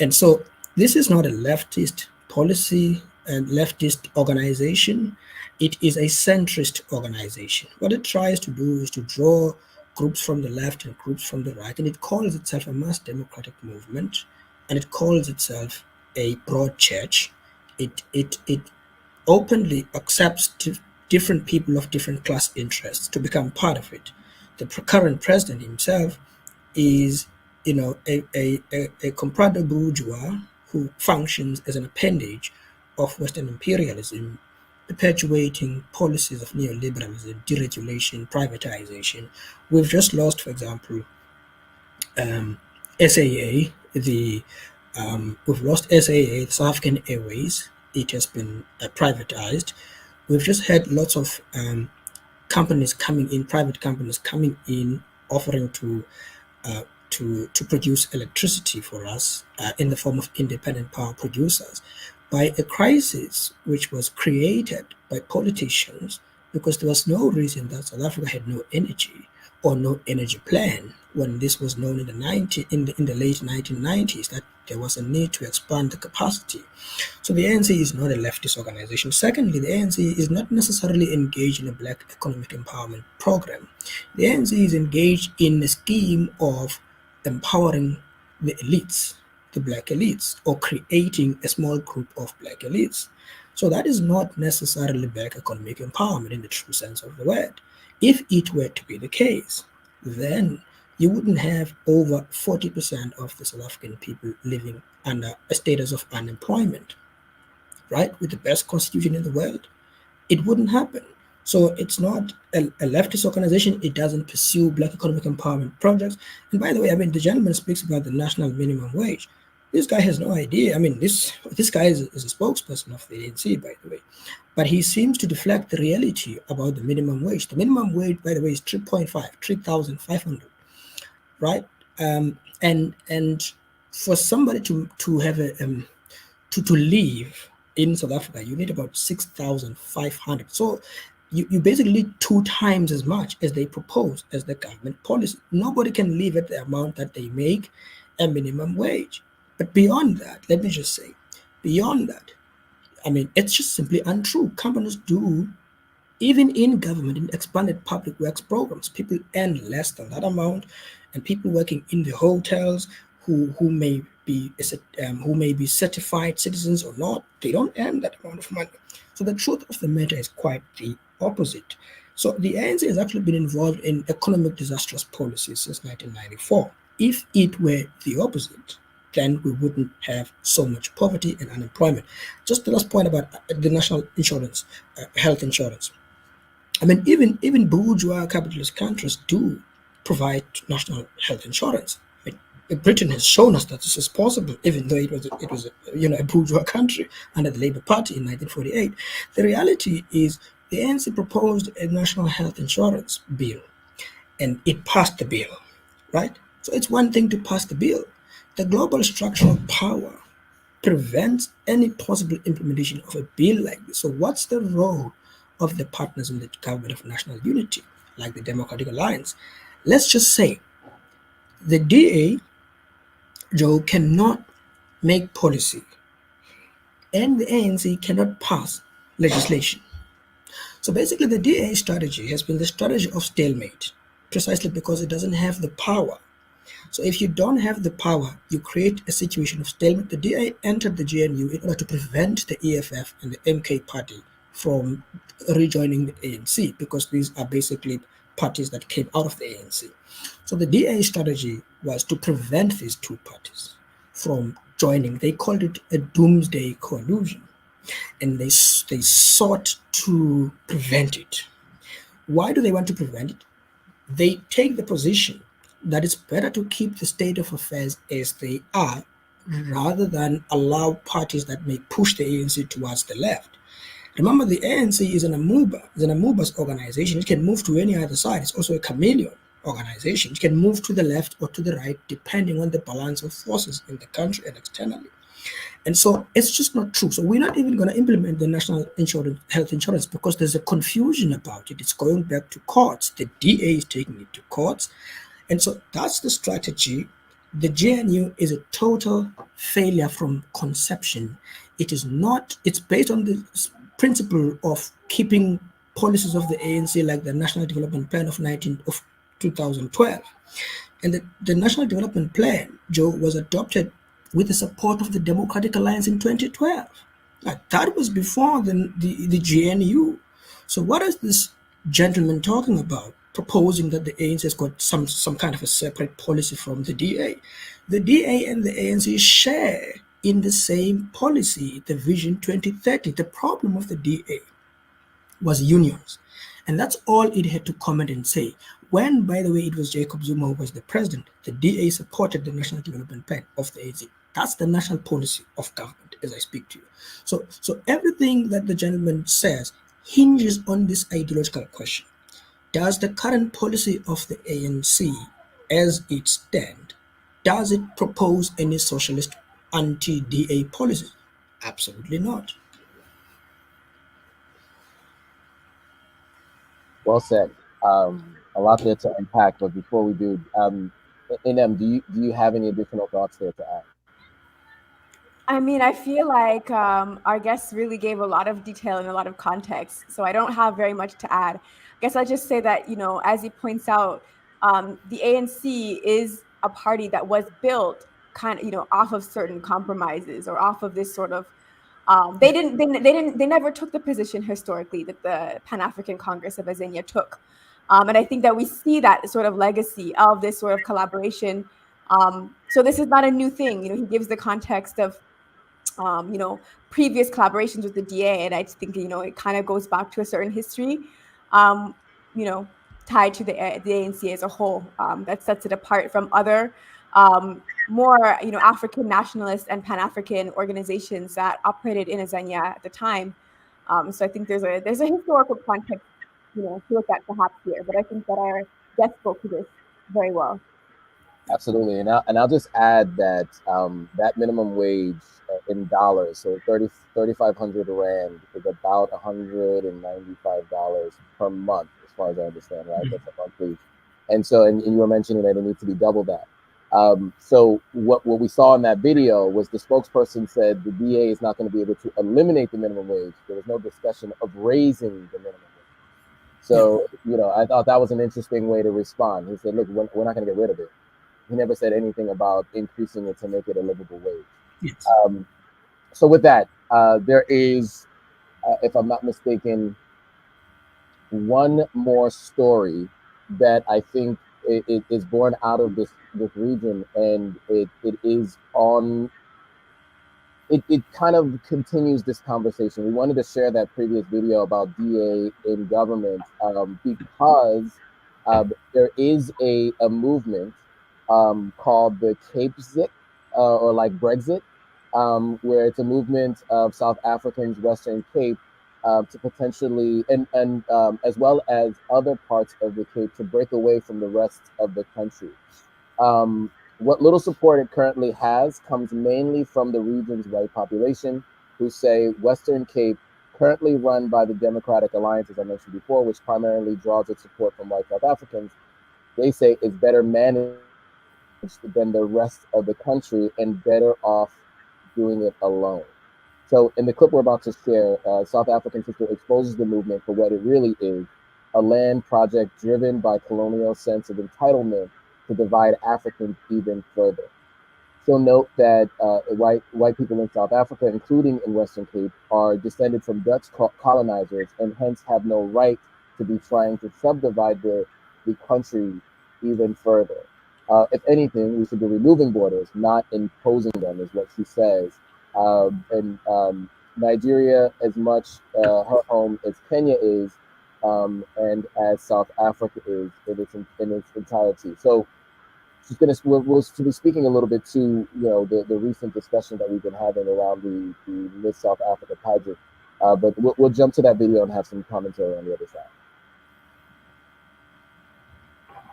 And so this is not a leftist policy and leftist organization. It is a centrist organization. What it tries to do is to draw groups from the left and groups from the right, and it calls itself a mass democratic movement, and it calls itself a broad church. It openly accepts different people of different class interests to become part of it. The current president himself is, a comprado bourgeois who functions as an appendage of Western imperialism, perpetuating policies of neoliberalism, deregulation, privatization. We've just lost, for example, SAA. We've lost SAA, the South African Airways. It has been privatized. We've just had lots of companies coming in, private companies coming in, offering to produce electricity for us in the form of independent power producers, by a crisis which was created by politicians because there was no reason that South Africa had no energy or no energy plan when this was known in the late 1990s that there was a need to expand the capacity. So the ANC is not a leftist organization. Secondly, the ANC is not necessarily engaged in a black economic empowerment program. The ANC is engaged in a scheme of empowering the elites, the black elites, or creating a small group of black elites. So that is not necessarily black economic empowerment in the true sense of the word. If it were to be the case, then you wouldn't have over 40% of the South African people living under a status of unemployment. right, with the best constitution in the world, it wouldn't happen. So it's not a leftist organization. It doesn't pursue black economic empowerment projects. And by the way, I mean, the gentleman speaks about the national minimum wage. This guy has no idea. I mean, this guy is a spokesperson of the ANC, by the way. But he seems to deflect the reality about the minimum wage. The minimum wage, by the way, is 3,500, right? And for somebody to have a to live in South Africa, you need about 6,500. So you basically need 2 times as much as they propose as the government policy. Nobody can live at the amount that they make a minimum wage. But beyond that, let me just say, beyond that, I mean, it's just simply untrue. Companies do, even in government, in expanded public works programs, people earn less than that amount, and people working in the hotels who may be certified citizens or not, they don't earn that amount of money. So the truth of the matter is quite the opposite. So the ANC has actually been involved in economic disastrous policies since 1994. If it were the opposite, then we wouldn't have so much poverty and unemployment. Just the last point about the national insurance, health insurance. I mean, even bourgeois capitalist countries do provide national health insurance. I mean, Britain has shown us that this is possible, even though it was a bourgeois country under the Labour Party in 1948. The reality is the ANC proposed a national health insurance bill, and it passed the bill, right? So it's one thing to pass the bill. The global structural power prevents any possible implementation of a bill like this. So what's the role of the partners in the government of national unity, like the Democratic Alliance? Let's just say the DA, Joe, cannot make policy, and the ANC cannot pass legislation. So basically, the DA strategy has been the strategy of stalemate, precisely because it doesn't have the power. So if you don't have the power, you create a situation of stalemate. The DA entered the GNU in order to prevent the EFF and the MK party from rejoining the ANC, because these are basically parties that came out of the ANC. So the DA strategy was to prevent these two parties from joining. They called it a doomsday coalition, and they sought to prevent it. Why do they want to prevent it? They take the position that it's better to keep the state of affairs as they are rather than allow parties that may push the ANC towards the left. Remember, the ANC is an amoeba. It's an amoeba's organization. It can move to any other side. It's also a chameleon organization. It can move to the left or to the right depending on the balance of forces in the country and externally. And so it's just not true. So we're not even going to implement the national health insurance because there's a confusion about it. It's going back to courts. The DA is taking it to courts. And so that's the strategy. The GNU is a total failure from conception. It is not, it's based on the principle of keeping policies of the ANC like the National Development Plan of 2012. And the National Development Plan, Joe, was adopted with the support of the Democratic Alliance in 2012. Like, that was before the GNU. So what is this gentleman talking about, proposing that the ANC has got some kind of a separate policy from the DA? The DA and the ANC share in the same policy, the Vision 2030. The problem of the DA was unions. And that's all it had to comment and say. When, by the way, it was Jacob Zuma who was the president, the DA supported the National Development Plan of the ANC. That's the national policy of government as I speak to you. So everything that the gentleman says hinges on this ideological question. Does the current policy of the ANC as it stands, does it propose any socialist anti-DA policies? Absolutely not. Well said. A lot there to unpack, but before we do, NM, do you have any additional thoughts there to add? I mean, I feel like our guests really gave a lot of detail and a lot of context, so I don't have very much to add. I guess I'll just say that, as he points out, the ANC is a party that was built kind of, off of certain compromises or off of this sort of, they never took the position historically that the Pan-African Congress of Azania took. And I think that we see that sort of legacy of this sort of collaboration. So this is not a new thing. He gives the context of previous collaborations with the DA. And I think, it kind of goes back to a certain history, tied to the ANC as a whole, that sets it apart from other more, African nationalist and Pan-African organizations that operated in Azania at the time. So I think there's a historical context, to look at perhaps here, but I think that our guest spoke to this very well. Absolutely, and I'll just add that that minimum wage in dollars, so 3,500 rand is about $195 per month, as far as I understand, right? That's a monthly, and you were mentioning that it needs to be double that. So what we saw in that video was the spokesperson said the DA is not going to be able to eliminate the minimum wage. There was no discussion of raising the minimum wage. So I thought that was an interesting way to respond. He said, "Look, we're not going to get rid of it." He never said anything about increasing it to make it a livable wage. Yes. So with that, there is, if I'm not mistaken, one more story that I think it is born out of this region, and it is on. It kind of continues this conversation. We wanted to share that previous video about DA in government because there is a movement called the Capexit, or like Brexit, where it's a movement of South Africans, Western Cape, to potentially, and as well as other parts of the Cape, to break away from the rest of the country. What little support it currently has comes mainly from the region's white population, who say Western Cape, currently run by the Patriotic Alliance, as I mentioned before, which primarily draws its support from white South Africans, they say is better managed than the rest of the country and better off doing it alone. So in the clip we're about to share, South African sister exposes the movement for what it really is, a land project driven by colonial sense of entitlement to divide Africans even further. So note that white people in South Africa, including in Western Cape, are descended from Dutch colonizers and hence have no right to be trying to subdivide the country even further. If anything, we should be removing borders, not imposing them, is what she says. And Nigeria, as much her home as Kenya is, and as South Africa is in its entirety. So she's going to we'll be speaking a little bit to the recent discussion that we've been having around the Miss South Africa pageant. But we'll jump to that video and have some commentary on the other side.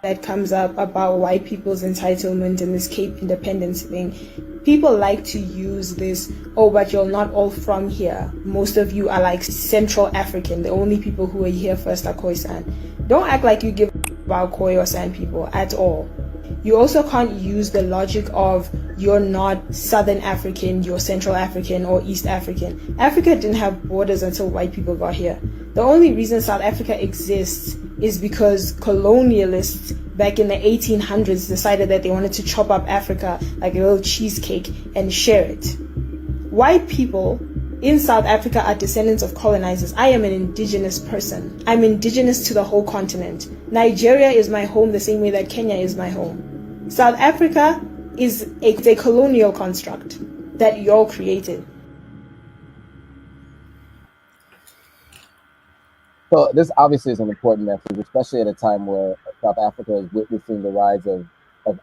That comes up about white people's entitlement and this Cape independence thing. People like to use this, oh, but you're not all from here. Most of you are like Central African. The only people who are here first are Khoisan. Don't act like you give about Khoi or San people at all. You also can't use the logic of you're not Southern African, you're Central African or East African. Africa didn't have borders until white people got here. The only reason South Africa exists is because colonialists back in the 1800s decided that they wanted to chop up Africa like a little cheesecake and share it. White people in South Africa are descendants of colonizers. I am an indigenous person. I'm indigenous to the whole continent. Nigeria is my home the same way that Kenya is my home. South Africa is a colonial construct that you all created. So this obviously is an important message, especially at a time where South Africa is witnessing the rise of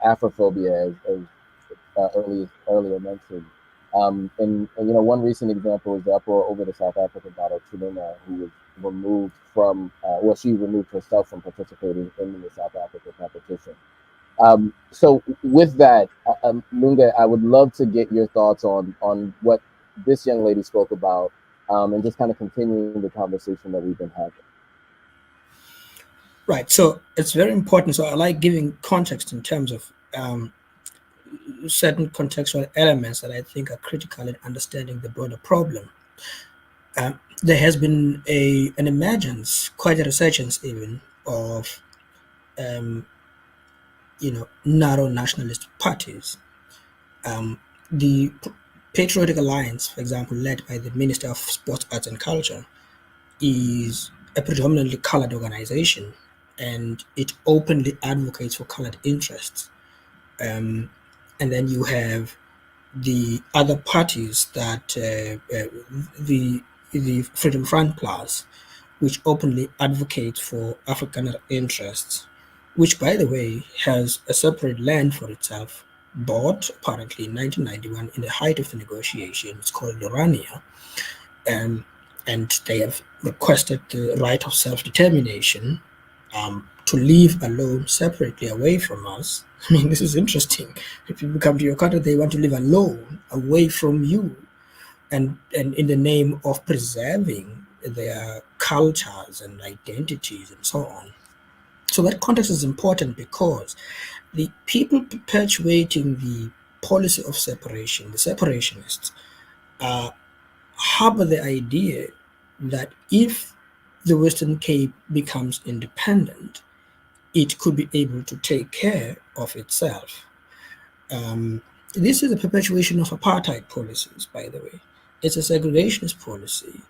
Afrophobia, as earlier mentioned. And one recent example is the uproar over the South African model, Chidimma, who was removed from, she removed herself from participating in the South African competition. So with that, Lunga, I would love to get your thoughts on what this young lady spoke about, and just kind of continuing the conversation that we've been having. Right. So it's very important. So I like giving context in terms of certain contextual elements that I think are critical in understanding the broader problem. There has been an emergence, quite a resurgence even, of narrow nationalist parties. The Patriotic Alliance, for example, led by the Minister of Sports, Arts and Culture, is a predominantly colored organization, and it openly advocates for colored interests. And then you have the other parties that the Freedom Front Plus, which openly advocates for Afrikaner interests, which, by the way, has a separate land for itself, bought apparently in 1991 in the height of the negotiations, called Orania, and they have requested the right of self-determination to live alone, separately, away from us. I mean, this is interesting. If people come to your country, they want to live alone, away from you, and in the name of preserving their cultures and identities and so on. So that context is important because the people perpetuating the policy of separation, the separationists, harbor the idea that if the Western Cape becomes independent, it could be able to take care of itself. This is a perpetuation of apartheid policies, by the way. It's a segregationist policy.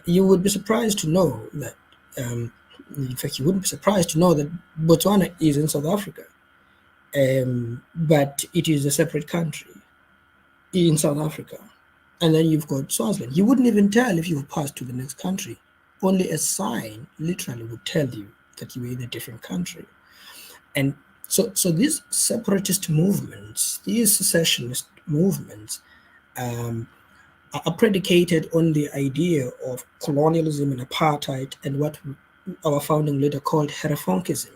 You would be surprised to know that, in fact, you wouldn't be surprised to know that Botswana is in South Africa, but it is a separate country in South Africa. And then you've got Swaziland. You wouldn't even tell if you've passed to the next country. Only a sign literally would tell you that you were in a different country. And so these separatist movements, these secessionist movements, are predicated on the idea of colonialism and apartheid and what our founding leader called Herefonkism.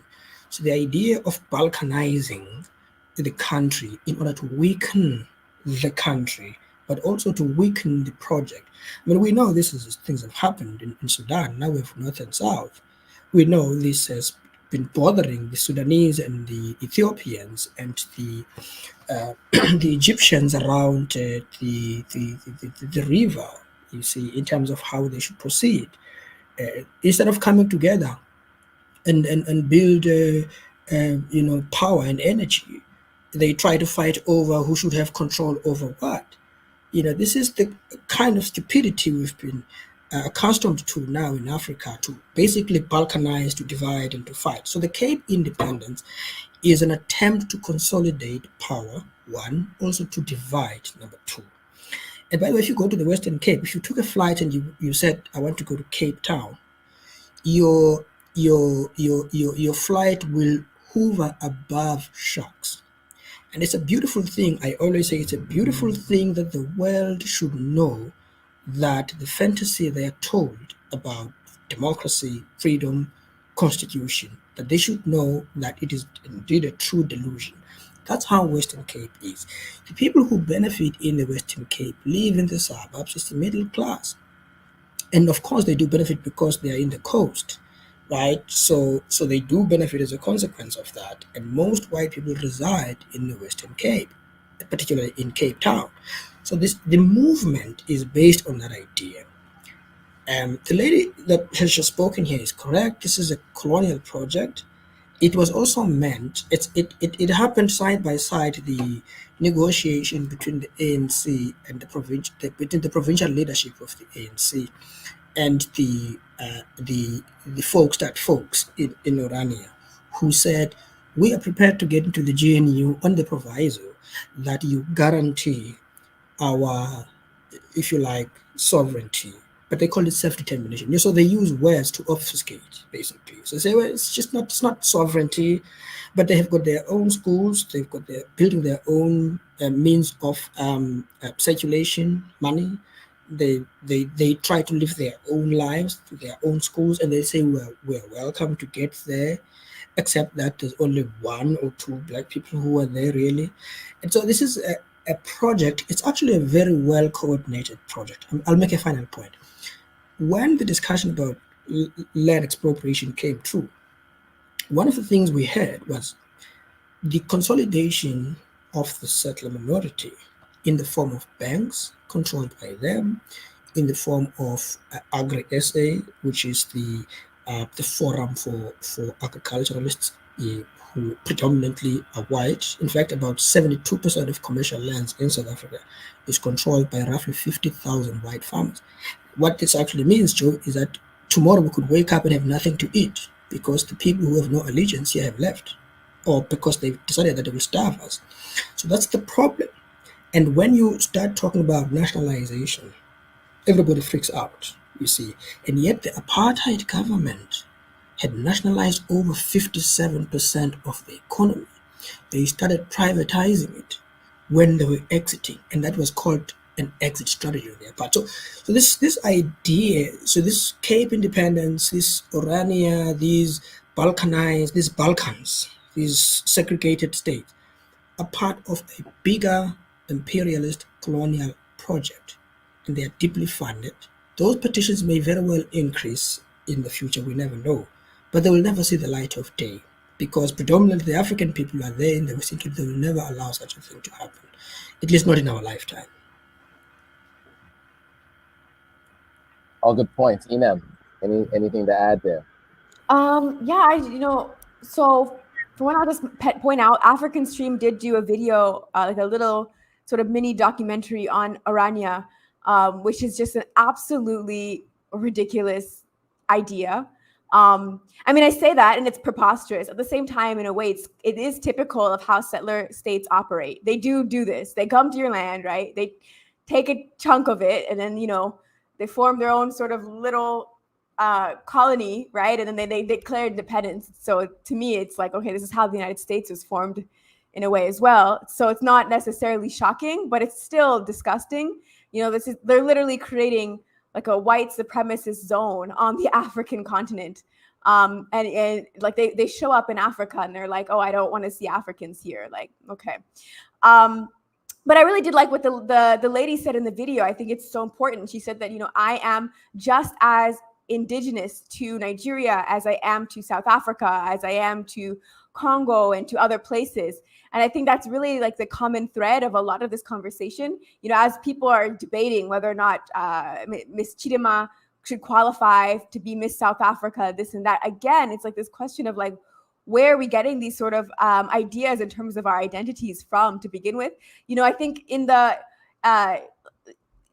So the idea of balkanizing the country in order to weaken the country, but also to weaken the project. I mean, we know things have happened in Sudan. Now we have North and South. We know this has been bothering the Sudanese and the Ethiopians and the the Egyptians around the river, you see, in terms of how they should proceed. Instead of coming together and build power and energy, they try to fight over who should have control over what. This is the kind of stupidity we've been accustomed to now in Africa, to basically balkanize, to divide, and to fight. So the Cape independence is an attempt to consolidate power, one, also to divide, number two. And by the way, if you go to the Western Cape, if you took a flight and you said, I want to go to Cape Town, your flight will hover above sharks. And it's a beautiful thing. I always say it's a beautiful thing that the world should know that the fantasy they are told about democracy, freedom, constitution, that they should know that it is indeed a true delusion. That's how Western Cape is. The people who benefit in the Western Cape live in the suburbs. It's the middle class. And of course they do benefit because they are in the coast, right? So they do benefit as a consequence of that. And most white people reside in the Western Cape, particularly in Cape Town. So the movement is based on that idea. The lady that has just spoken here is correct. This is a colonial project. It was also meant, it happened side by side, the negotiation between the ANC and between the provincial leadership of the ANC and the folks in Orania, who said, we are prepared to get into the GNU on the proviso that you guarantee our, if you like, sovereignty. But they call it self-determination. So they use words to obfuscate, basically. So they say, well, it's not sovereignty, but they have got their own schools, they've got building their own means of circulation, money. They try to live their own lives, their own schools, and they say we're welcome to get there, except that there's only one or two black people who are there, really. And so this is a project. It's actually a very well coordinated project. I'll make a final point. When the discussion about land expropriation came through, one of the things we heard was the consolidation of the settler minority in the form of banks controlled by them, in the form of Agri-SA, which is the forum for agriculturalists who predominantly are white. In fact, about 72% of commercial lands in South Africa is controlled by roughly 50,000 white farmers. What this actually means, Joe, is that tomorrow we could wake up and have nothing to eat because the people who have no allegiance here have left, or because they've decided that they will starve us. So that's the problem. And when you start talking about nationalization, everybody freaks out, you see. And yet the apartheid government had nationalized over 57% of the economy. They started privatizing it when they were exiting, and that was called an exit strategy on their part. So this idea, so this Cape independence, this Orania, these Balkanized, these Balkans, these segregated states, are part of a bigger imperialist colonial project, and they are deeply funded. Those petitions may very well increase in the future, we never know, but they will never see the light of day because predominantly the African people are there in the Western Cape. They will never allow such a thing to happen, at least not in our lifetime. All good points. Inem, anything to add there? Yeah, so for one, I'll just point out, African Stream did do a video, like a little sort of mini documentary on Orania, which is just an absolutely ridiculous idea. I mean, I say that and it's preposterous. At the same time, in a way, it is typical of how settler states operate. They do this. They come to your land, right? They take a chunk of it, and then they form their own sort of little colony, right? And then they declared independence. So to me, it's like, okay, this is how the United States was formed in a way as well. So it's not necessarily shocking, but it's still disgusting. They're literally creating like a white supremacist zone on the African continent. And like they show up in Africa and they're like, oh, I don't want to see Africans here. Like, okay. But I really did like what the lady said in the video. I think it's so important. She said that, I am just as indigenous to Nigeria as I am to South Africa, as I am to Congo and to other places. And I think that's really like the common thread of a lot of this conversation. As people are debating whether or not Miss Chidimma should qualify to be Miss South Africa, this and that. Again, it's like this question of like, where are we getting these sort of ideas in terms of our identities from to begin with? I think in the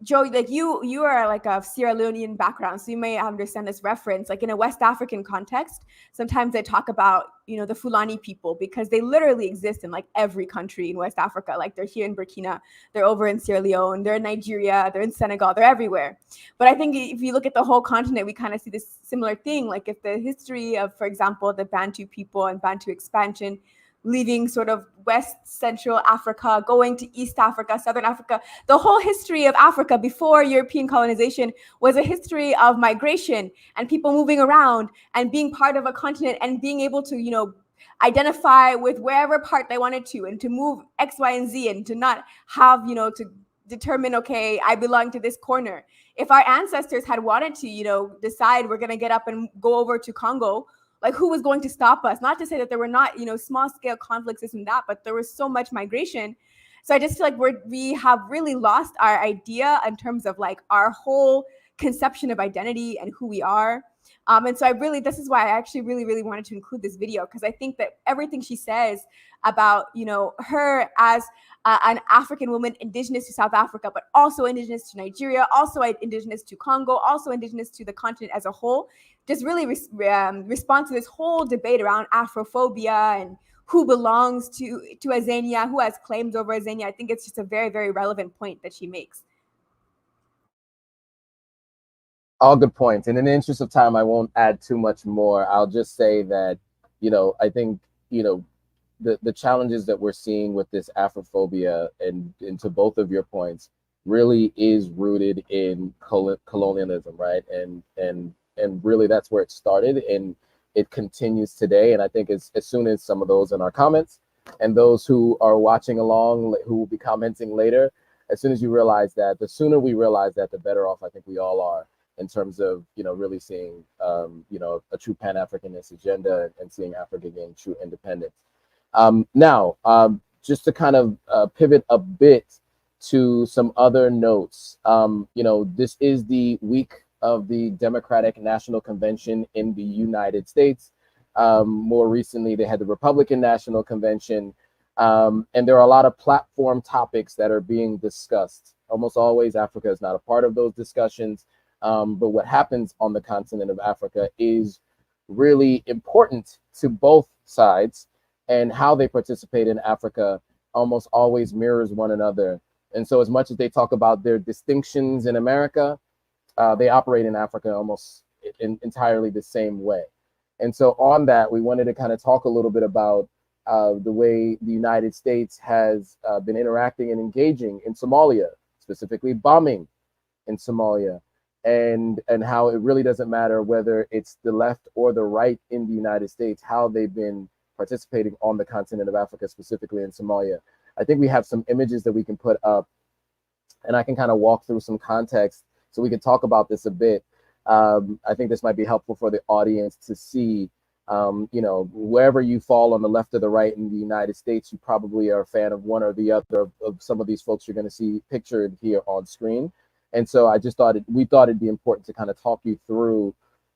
Joe, like you are like a Sierra Leonean background, so you may understand this reference. Like in a West African context, sometimes they talk about, the Fulani people because they literally exist in like every country in West Africa. Like they're here in Burkina, they're over in Sierra Leone, they're in Nigeria, they're in Senegal, they're everywhere. But I think if you look at the whole continent, we kind of see this similar thing. Like if the history of, for example, the Bantu people and Bantu expansion, leaving sort of West Central Africa, going to East Africa, Southern Africa. The whole history of Africa before European colonization was a history of migration and people moving around and being part of a continent and being able to, identify with wherever part they wanted to and to move X, Y, and Z and to not have, to determine, okay, I belong to this corner. If our ancestors had wanted to, decide we're going to get up and go over to Congo, like who was going to stop us? Not to say that there were not, small scale conflicts, this and that, but there was so much migration. So I just feel like we have really lost our idea in terms of like our whole conception of identity and who we are. And so this is why I actually really, really wanted to include this video, because I think that everything she says about, her as an African woman, indigenous to South Africa, but also indigenous to Nigeria, also indigenous to Congo, also indigenous to the continent as a whole, just really respond to this whole debate around Afrophobia and who belongs to Azania, who has claims over Azania. I think it's just a very, very relevant point that she makes. All good points. And in the interest of time, I won't add too much more. I'll just say that, I think, the challenges that we're seeing with this Afrophobia and to both of your points really is rooted in colonialism, right? And really that's where it started and it continues today. And I think as soon as some of those in our comments and those who are watching along, who will be commenting later, as soon as you realize that, the sooner we realize that, the better off I think we all are in terms of, really seeing, a true pan-Africanist agenda and seeing Africa gain true independence. Now, just to kind of pivot a bit to some other notes, this is the week of the Democratic National Convention in the United States. More recently, they had the Republican National Convention, and there are a lot of platform topics that are being discussed. Almost always, Africa is not a part of those discussions, but what happens on the continent of Africa is really important to both sides, and how they participate in Africa almost always mirrors one another And so as much as they talk about their distinctions in America, they operate in Africa almost entirely the same way. And so on that, we wanted to kind of talk a little bit about the way the United States has been interacting and engaging in Somalia, specifically bombing in Somalia, and how it really doesn't matter whether it's the left or the right in the United States, how they've been participating on the continent of Africa, specifically in Somalia. I think we have some images that we can put up, and I can kind of walk through some context so we can talk about this a bit. I think this might be helpful for the audience to see, you know, wherever you fall on the left or the right in the United States, you probably are a fan of one or the other of some of these folks you're going to see pictured here on screen. And so I just thought we thought it'd be important to kind of talk you through,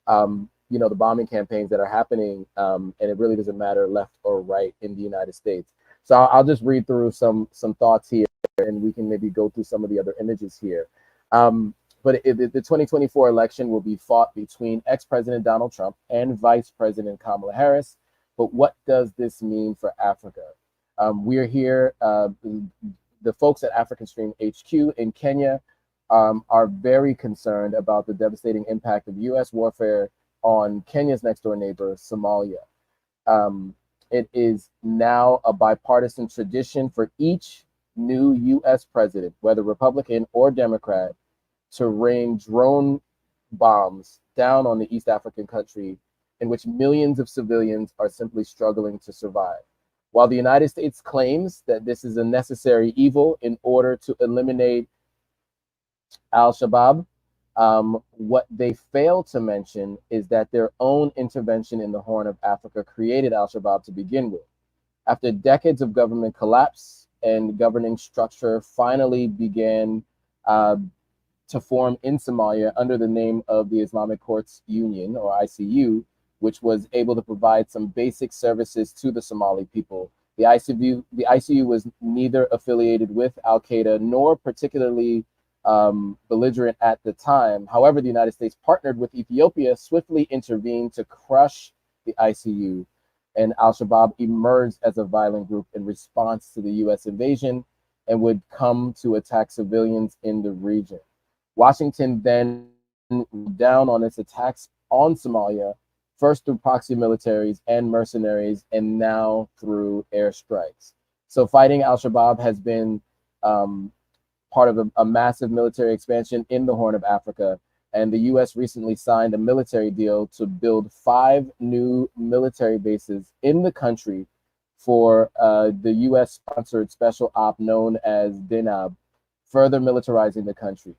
you know, the bombing campaigns that are happening, and it really doesn't matter left or right in the United States. So I'll just read through some thoughts here, and we can maybe go through some of the other images here. But the 2024 election will be fought between ex-President Donald Trump and Vice President Kamala Harris. But what does this mean for Africa? We're here, the folks at African Stream HQ in Kenya are very concerned about the devastating impact of US warfare on Kenya's next door neighbor, Somalia. It is now a bipartisan tradition for each new US president, whether Republican or Democrat, to rain drone bombs down on the East African country in which millions of civilians are simply struggling to survive. While the United States claims that this is a necessary evil in order to eliminate Al-Shabaab, what they fail to mention is that their own intervention in the Horn of Africa created Al-Shabaab to begin with. After decades of government collapse and governing structure finally began to form in Somalia under the name of the Islamic Courts Union, or ICU, which was able to provide some basic services to the Somali people. The ICU was neither affiliated with Al-Qaeda nor particularly belligerent at the time. However, the United States partnered with Ethiopia, swiftly intervened to crush the ICU, and Al-Shabaab emerged as a violent group in response to the US invasion and would come to attack civilians in the region. Washington then down on its attacks on Somalia, first through proxy militaries and mercenaries, and now through airstrikes. So fighting Al-Shabaab has been part of a massive military expansion in the Horn of Africa. And the US recently signed a military deal to build 5 new military bases in the country for the US-sponsored special op known as DENAB, further militarizing the country.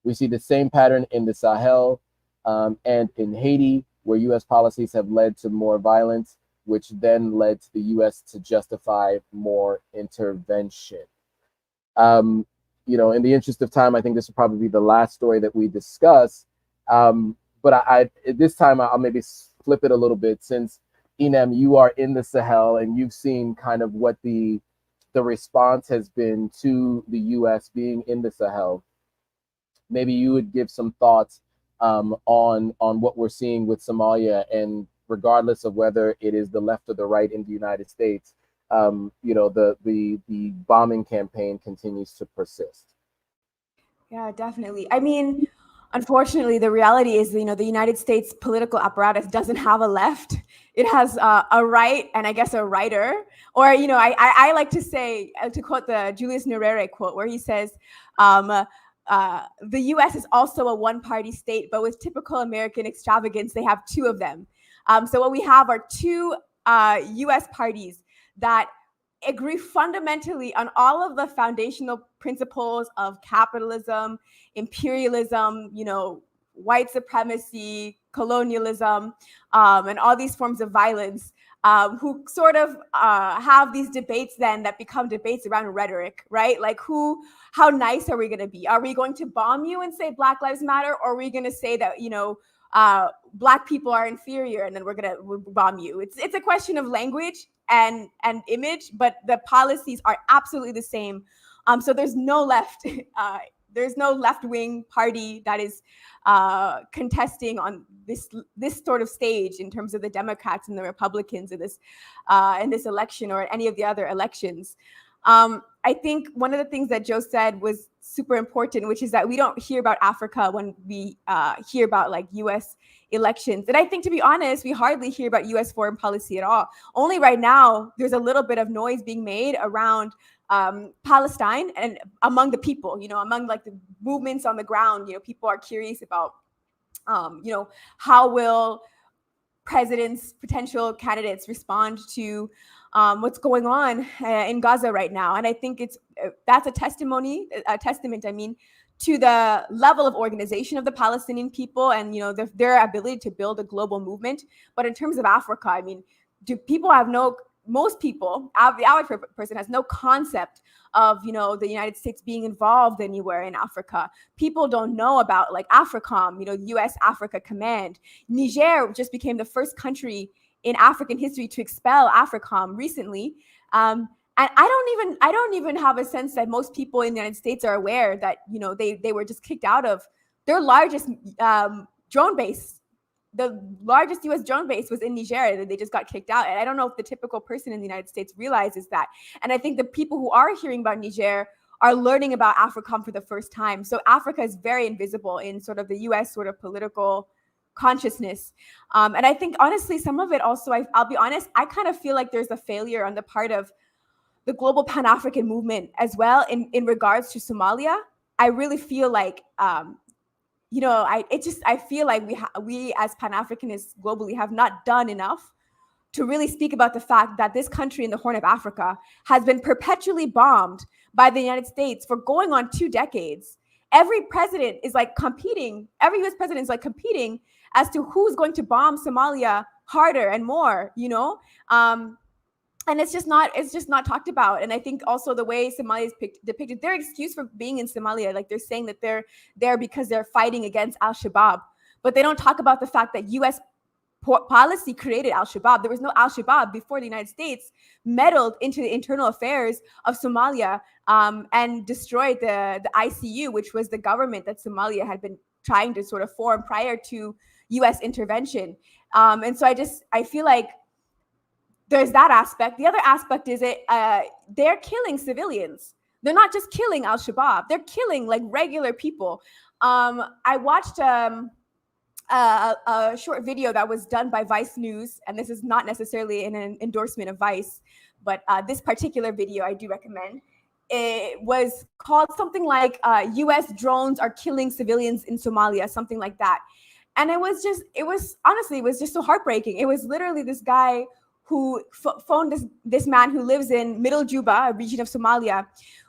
We see the same pattern in the Sahel and in Haiti, where US policies have led to more violence, which then led to the US to justify more intervention. You know, in the interest of time, I think this will probably be the last story that we discuss. But I this time I'll maybe flip it a little bit, since Inem, you are in the Sahel and you've seen kind of what the response has been to the US being in the Sahel. Maybe you would give some thoughts on what we're seeing with Somalia, and regardless of whether it is the left or the right in the United States, you know, the bombing campaign continues to persist. Yeah, definitely. I mean, unfortunately, the reality is, you know, the United States political apparatus doesn't have a left. It has a right, and I guess a writer. Or, you know, I like to say, to quote the Julius Nyerere quote, where he says, the US is also a one-party state, but with typical American extravagance, they have 2 of them. So what we have are 2 US parties that agree fundamentally on all of the foundational principles of capitalism, imperialism, you know, white supremacy, colonialism, and all these forms of violence, who sort of have these debates then that become debates around rhetoric, right? Like how nice are we going to be? Are we going to bomb you and say Black Lives Matter? Or are we going to say that, you know, Black people are inferior and then we're going to bomb you? It's a question of language and image, but the policies are absolutely the same. So there's no left, there's no left-wing party that is contesting on this sort of stage in terms of the Democrats and the Republicans in this election or any of the other elections. I think one of the things that Joe said was super important, which is that we don't hear about Africa when we hear about like US elections. And I think, to be honest, we hardly hear about US foreign policy at all. Only right now, there's a little bit of noise being made around Palestine and among the people, among like the movements on the ground. People are curious about, how will presidents, potential candidates respond to what's going on in Gaza right now. And I think that's a testament, to the level of organization of the Palestinian people and, their ability to build a global movement. But in terms of Africa, I mean, most people, the average person has no concept of, the United States being involved anywhere in Africa. People don't know about like AFRICOM, US Africa Command. Niger just became the first country in African history to expel AFRICOM recently. And I don't even have a sense that most people in the United States are aware that, they were just kicked out of their largest drone base. The largest US drone base was in Niger, and they just got kicked out. And I don't know if the typical person in the United States realizes that. And I think the people who are hearing about Niger are learning about AFRICOM for the first time. So Africa is very invisible in sort of the US sort of political consciousness. And I think, honestly, some of it also, I'll be honest, I kind of feel like there's a failure on the part of the global Pan-African movement as well in regards to Somalia. I really feel like, I feel like we as Pan-Africanists globally have not done enough to really speak about the fact that this country in the Horn of Africa has been perpetually bombed by the United States for going on 2 decades. Every president is like competing, every US president is like competing as to who's going to bomb Somalia harder and more, and it's just not talked about. And I think also the way Somalia is depicted, their excuse for being in Somalia, like they're saying that they're there because they're fighting against Al-Shabaab, but they don't talk about the fact that US policy created Al-Shabaab. There was no Al-Shabaab before the United States meddled into the internal affairs of Somalia and destroyed the ICU, which was the government that Somalia had been trying to sort of form prior to US intervention. And so I feel like there's that aspect. The other aspect is they're killing civilians. They're not just killing Al-Shabaab. They're killing like regular people. I watched a short video that was done by Vice News, and this is not necessarily an endorsement of Vice, but this particular video I do recommend. It was called something like US drones are killing civilians in Somalia, something like that. And it was just so heartbreaking. It was literally this guy who phoned this man who lives in Middle Juba, a region of Somalia,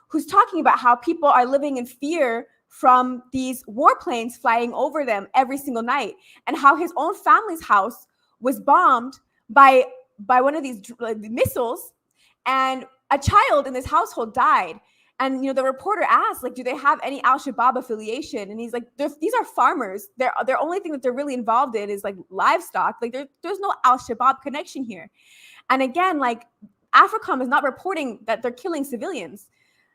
who's talking about how people are living in fear from these warplanes flying over them every single night, and how his own family's house was bombed by one of these missiles, and a child in this household died. And the reporter asked, like, do they have any Al-Shabaab affiliation? And he's like, these are farmers. Their only thing that they're really involved in is like livestock. Like there's no Al-Shabaab connection here. And again, like AFRICOM is not reporting that they're killing civilians.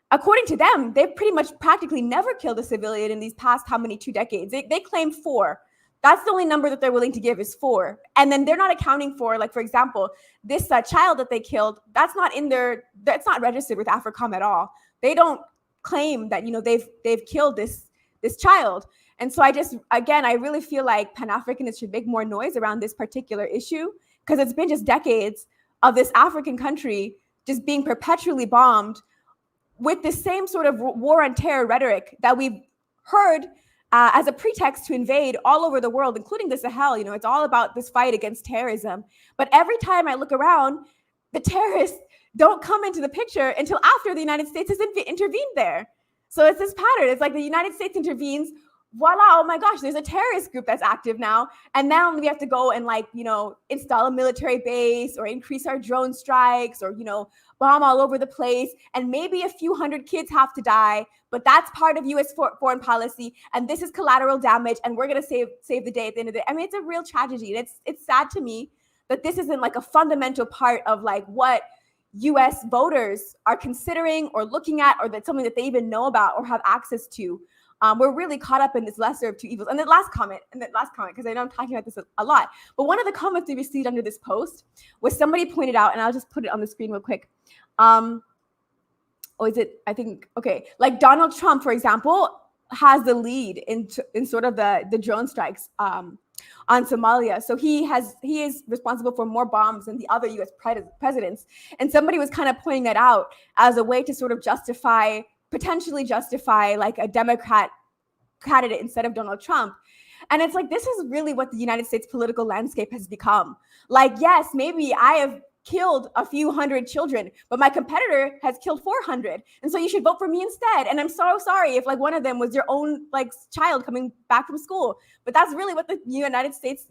According to them, they've pretty much practically never killed a civilian in these past 2 decades. They claim 4. That's the only number that they're willing to give is 4. And then they're not accounting for, like, for example, this child that they killed, that's not registered with AFRICOM at all. They don't claim that, they've killed this child. And so I really feel like Pan-Africanists should make more noise around this particular issue, because it's been just decades of this African country just being perpetually bombed with the same sort of war on terror rhetoric that we've heard as a pretext to invade all over the world, including the Sahel. It's all about this fight against terrorism. But every time I look around, the terrorists don't come into the picture until after the United States has intervened there. So it's this pattern. It's like the United States intervenes, voila, oh my gosh, there's a terrorist group that's active now. And now we have to go and install a military base or increase our drone strikes or, bomb all over the place. And maybe a few hundred kids have to die, but that's part of US foreign policy. And this is collateral damage. And we're going to save the day at the end of the day. I mean, it's a real tragedy. And it's sad to me that this isn't like a fundamental part of like what US voters are considering or looking at, or that's something that they even know about or have access to. We're really caught up in this lesser of two evils. And the last comment, because I know I'm talking about this a lot, but one of the comments we received under this post was somebody pointed out, and I'll just put it on the screen real quick. or is it, I think, okay, like Donald Trump, for example, has the lead in sort of the drone strikes on Somalia. So he is responsible for more bombs than the other US presidents. And somebody was kind of pointing that out as a way to sort of potentially justify like a Democrat candidate instead of Donald Trump. And it's like, this is really what the United States political landscape has become. Like, yes, maybe I have killed a few hundred children, but my competitor has killed 400. And so you should vote for me instead. And I'm so sorry if like one of them was your own like child coming back from school. But that's really what the United States,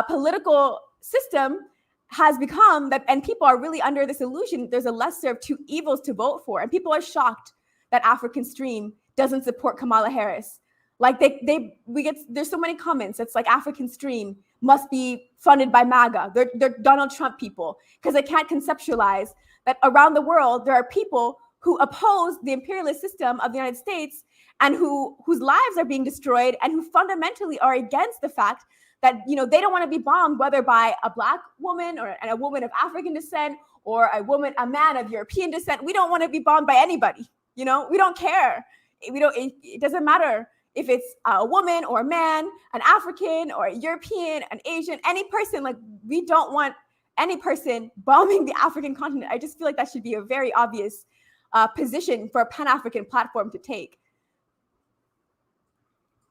political system has become, that, and people are really under this illusion there's a lesser of two evils to vote for. And people are shocked that African Stream doesn't support Kamala Harris. Like there's so many comments. It's like African Stream must be funded by MAGA. They're Donald Trump people, because they can't conceptualize that around the world there are people who oppose the imperialist system of the United States and whose lives are being destroyed, and who fundamentally are against the fact that they don't want to be bombed, whether by a Black woman or a woman of African descent or a man of European descent. We don't want to be bombed by anybody. We don't care. It doesn't matter if it's a woman or a man, an African or a European, an Asian, any person. Like, we don't want any person bombing the African continent. I just feel like that should be a very obvious position for a Pan-African platform to take.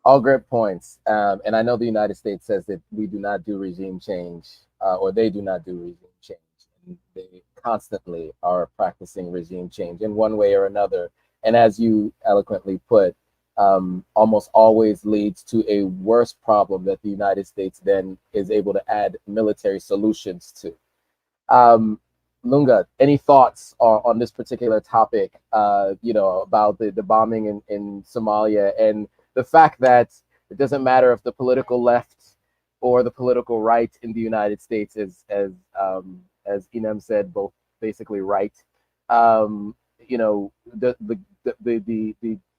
All great points. And I know the United States says that we do not do regime change, or they do not do regime change. And they constantly are practicing regime change in one way or another. And as you eloquently put, almost always leads to a worse problem that the United States then is able to add military solutions to. Lunga, any thoughts on this particular topic, about the bombing in Somalia, and the fact that it doesn't matter if the political left or the political right in the United States is, as Inem said, both basically right.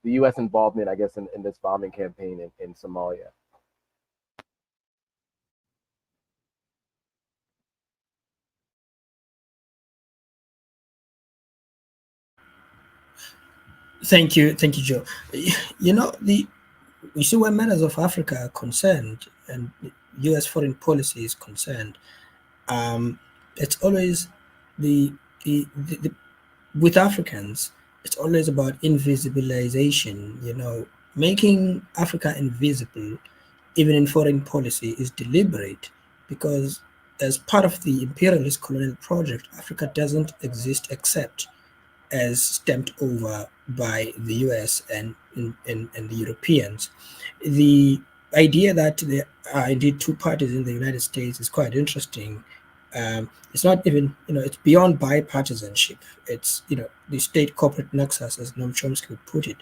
The U.S. involvement, I guess, in this bombing campaign in Somalia. Thank you, Joe. You see, where matters of Africa are concerned and U.S. foreign policy is concerned, it's always with Africans, it's always about invisibilization. Making Africa invisible, even in foreign policy, is deliberate, because as part of the imperialist colonial project, Africa doesn't exist except as stamped over by the US and the Europeans. The idea that there are indeed two parties in the United States is quite interesting. It's not even, it's beyond bipartisanship. It's, the state corporate nexus, as Noam Chomsky would put it,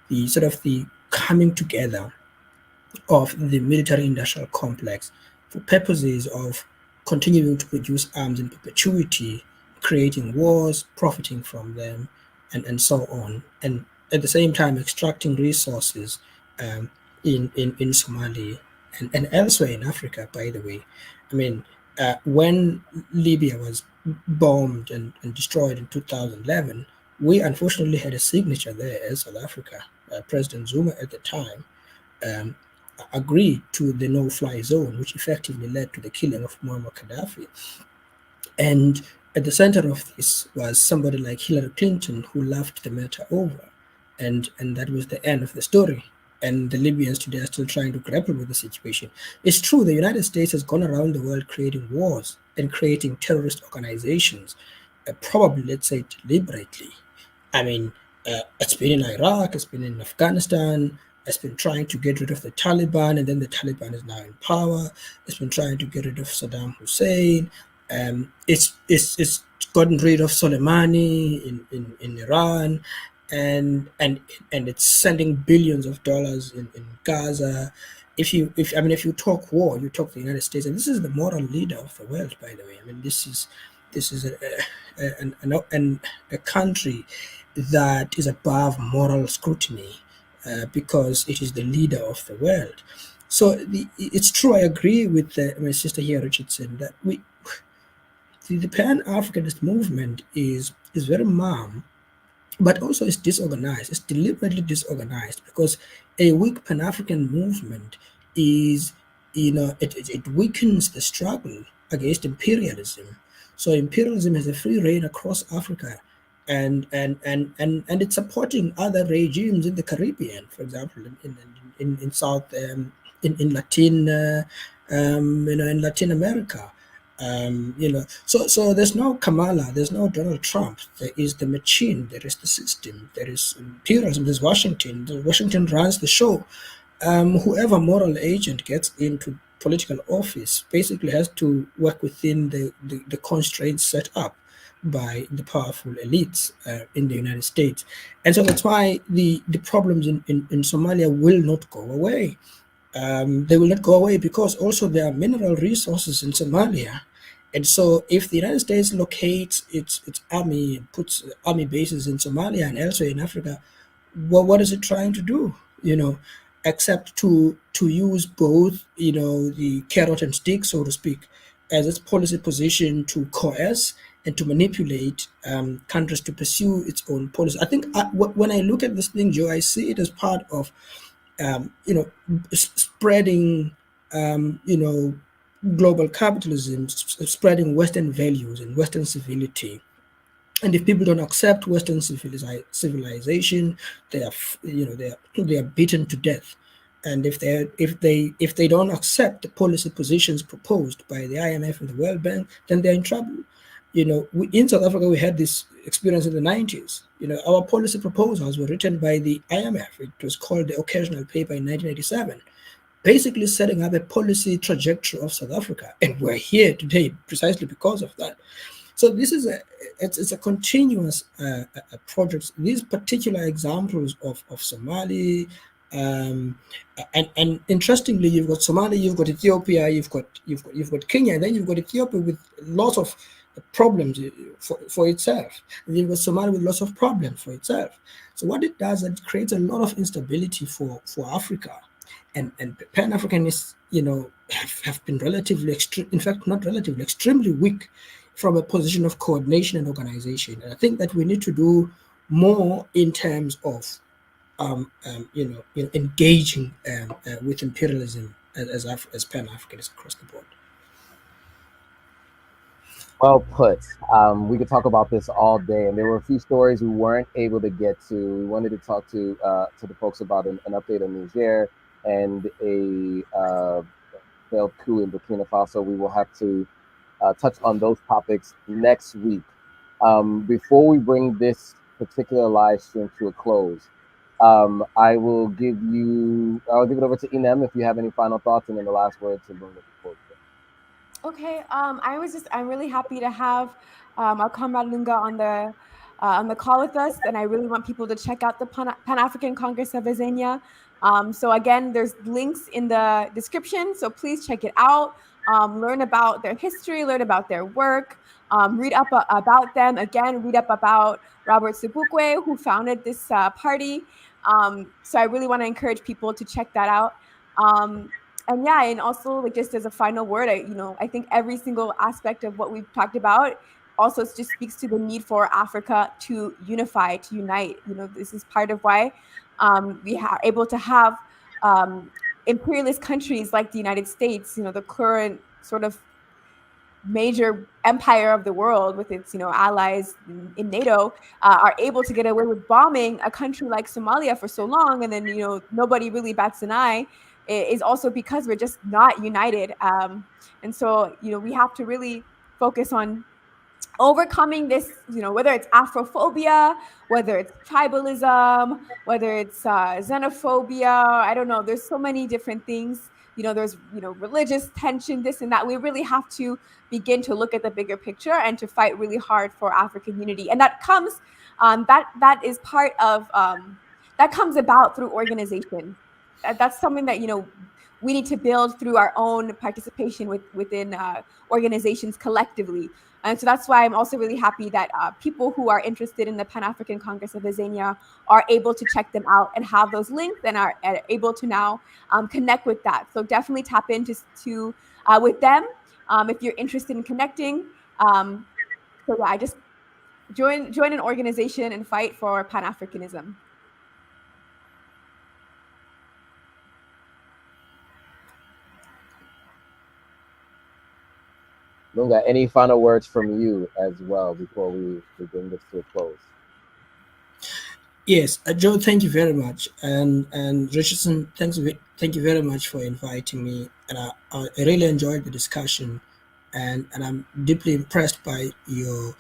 the sort of the coming together of the military-industrial complex for purposes of continuing to produce arms in perpetuity, creating wars, profiting from them, and so on, and at the same time extracting resources in Somalia and elsewhere in Africa, by the way. I mean, when Libya was bombed and destroyed in 2011, we unfortunately had a signature there as South Africa. President Zuma at the time agreed to the no-fly zone, which effectively led to the killing of Muammar Gaddafi. And at the center of this was somebody like Hillary Clinton, who laughed the matter over. And that was the end of the story. And the Libyans today are still trying to grapple with the situation. It's true, the United States has gone around the world creating wars and creating terrorist organizations, probably, let's say, deliberately. I mean, it's been in Iraq, it's been in Afghanistan, it's been trying to get rid of the Taliban, and then the Taliban is now in power. It's been trying to get rid of Saddam Hussein. It's gotten rid of Soleimani in Iran, and it's sending billions of dollars in Gaza. If you talk war, you talk the United States, and this is the moral leader of the world, by the way. I mean, this is a country that is above moral scrutiny because it is the leader of the world. So it's true. I agree with my sister here, Richardson, that the Pan-Africanist movement is very mum but also it's disorganized. It's deliberately disorganized because a weak Pan-African movement is, it weakens the struggle against imperialism. So imperialism has a free reign across Africa, and it's supporting other regimes in the Caribbean, for example, in South in Latin in Latin America. So there's no Kamala, there's no Donald Trump. There is the machine, there is the system, there is imperialism, there's Washington. Washington runs the show. Whoever moral agent gets into political office basically has to work within the constraints set up by the powerful elites in the United States. And so that's why the problems in Somalia will not go away. They will not go away because also there are mineral resources in Somalia. And so if the United States locates its army and puts army bases in Somalia and elsewhere in Africa, well, what is it trying to do? Except to use both, the carrot and stick, so to speak, as its policy position to coerce and to manipulate countries to pursue its own policy. I think when I look at this thing, Joe, I see it as part of spreading, global capitalism, spreading Western values and Western civility. And if people don't accept Western civilization, they are, they are beaten to death. And if they don't accept the policy positions proposed by the IMF and the World Bank, then they're in trouble. In South Africa, we had this experience in the 90s. Our policy proposals were written by the IMF. It was called the Occasional Paper in 1987, basically setting up a policy trajectory of South Africa. And we're here today precisely because of that. So this is it's a continuous project. These particular examples of Somali, and interestingly, you've got Somalia, you've got Ethiopia, you've got Kenya, and then you've got Ethiopia with lots of problems for itself. And you've got Somalia with lots of problems for itself. So what it does, it creates a lot of instability for Africa. And Pan-Africanists, have been extremely weak from a position of coordination and organization. And I think that we need to do more in terms of, engaging with imperialism as Pan-Africanists across the board. Well put. We could talk about this all day, and there were a few stories we weren't able to get to. We wanted to talk to the folks about an update on Niger and a failed coup in Burkina Faso. We will have to touch on those topics next week. Before we bring this particular live stream to a close, I will give it over to Inem if you have any final thoughts, and then the last word to bring it forward. Okay, I'm really happy to have our comrade Lunga on the call with us, and I really want people to check out the Pan-African Congress of Xenia. So again, there's links in the description, so please check it out. Learn about their history, learn about their work, read up about them. Again, read up about Robert Sobukwe, who founded this party. So I really want to encourage people to check that out. And yeah, and also just as a final word, I think every single aspect of what we've talked about also just speaks to the need for Africa to unify, to unite. This is part of why we are able to have imperialist countries like the United States, the current sort of major empire of the world with its allies in NATO, are able to get away with bombing a country like Somalia for so long, and then nobody really bats an eye, is also because we're just not united. And so we have to really focus on overcoming this, whether it's Afrophobia, whether it's tribalism, whether it's xenophobia, I don't know, there's so many different things. There's religious tension, this and that. We really have to begin to look at the bigger picture and to fight really hard for African unity. And that comes that is part of that comes about through organization. That's something that we need to build through our own participation within organizations collectively. And so that's why I'm also really happy that people who are interested in the Pan-African Congress of Xenia are able to check them out and have those links and are able to now connect with that. So definitely tap into with them if you're interested in connecting. So yeah, join an organization and fight for Pan-Africanism. Lunga, any final words from you as well before we bring this to a close? Yes, Joe, thank you very much, and Richardson, thank you very much for inviting me, and I really enjoyed the discussion, and I'm deeply impressed by your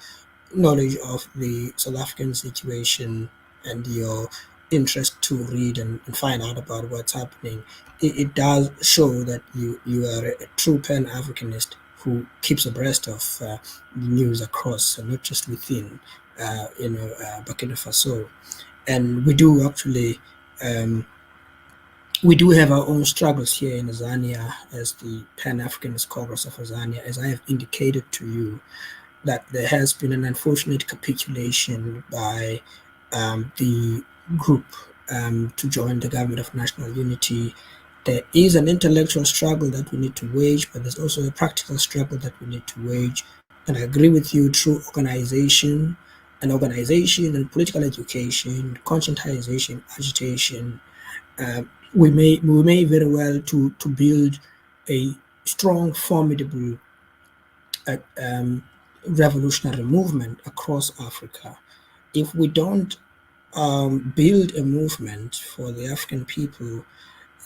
knowledge of the South African situation and your interest to read and find out about what's happening. It does show that you are a true Pan-Africanist who keeps abreast of the news across, and not just within, Burkina Faso. And we do actually, we do have our own struggles here in Azania as the Pan-Africanist Congress of Azania, as I have indicated to you, that there has been an unfortunate capitulation by the group to join the government of national unity. There is an intellectual struggle that we need to wage, but there's also a practical struggle that we need to wage. And I agree with you, through organization and political education, conscientization, agitation, we may very well to build a strong, formidable revolutionary movement across Africa. If we don't build a movement for the African people,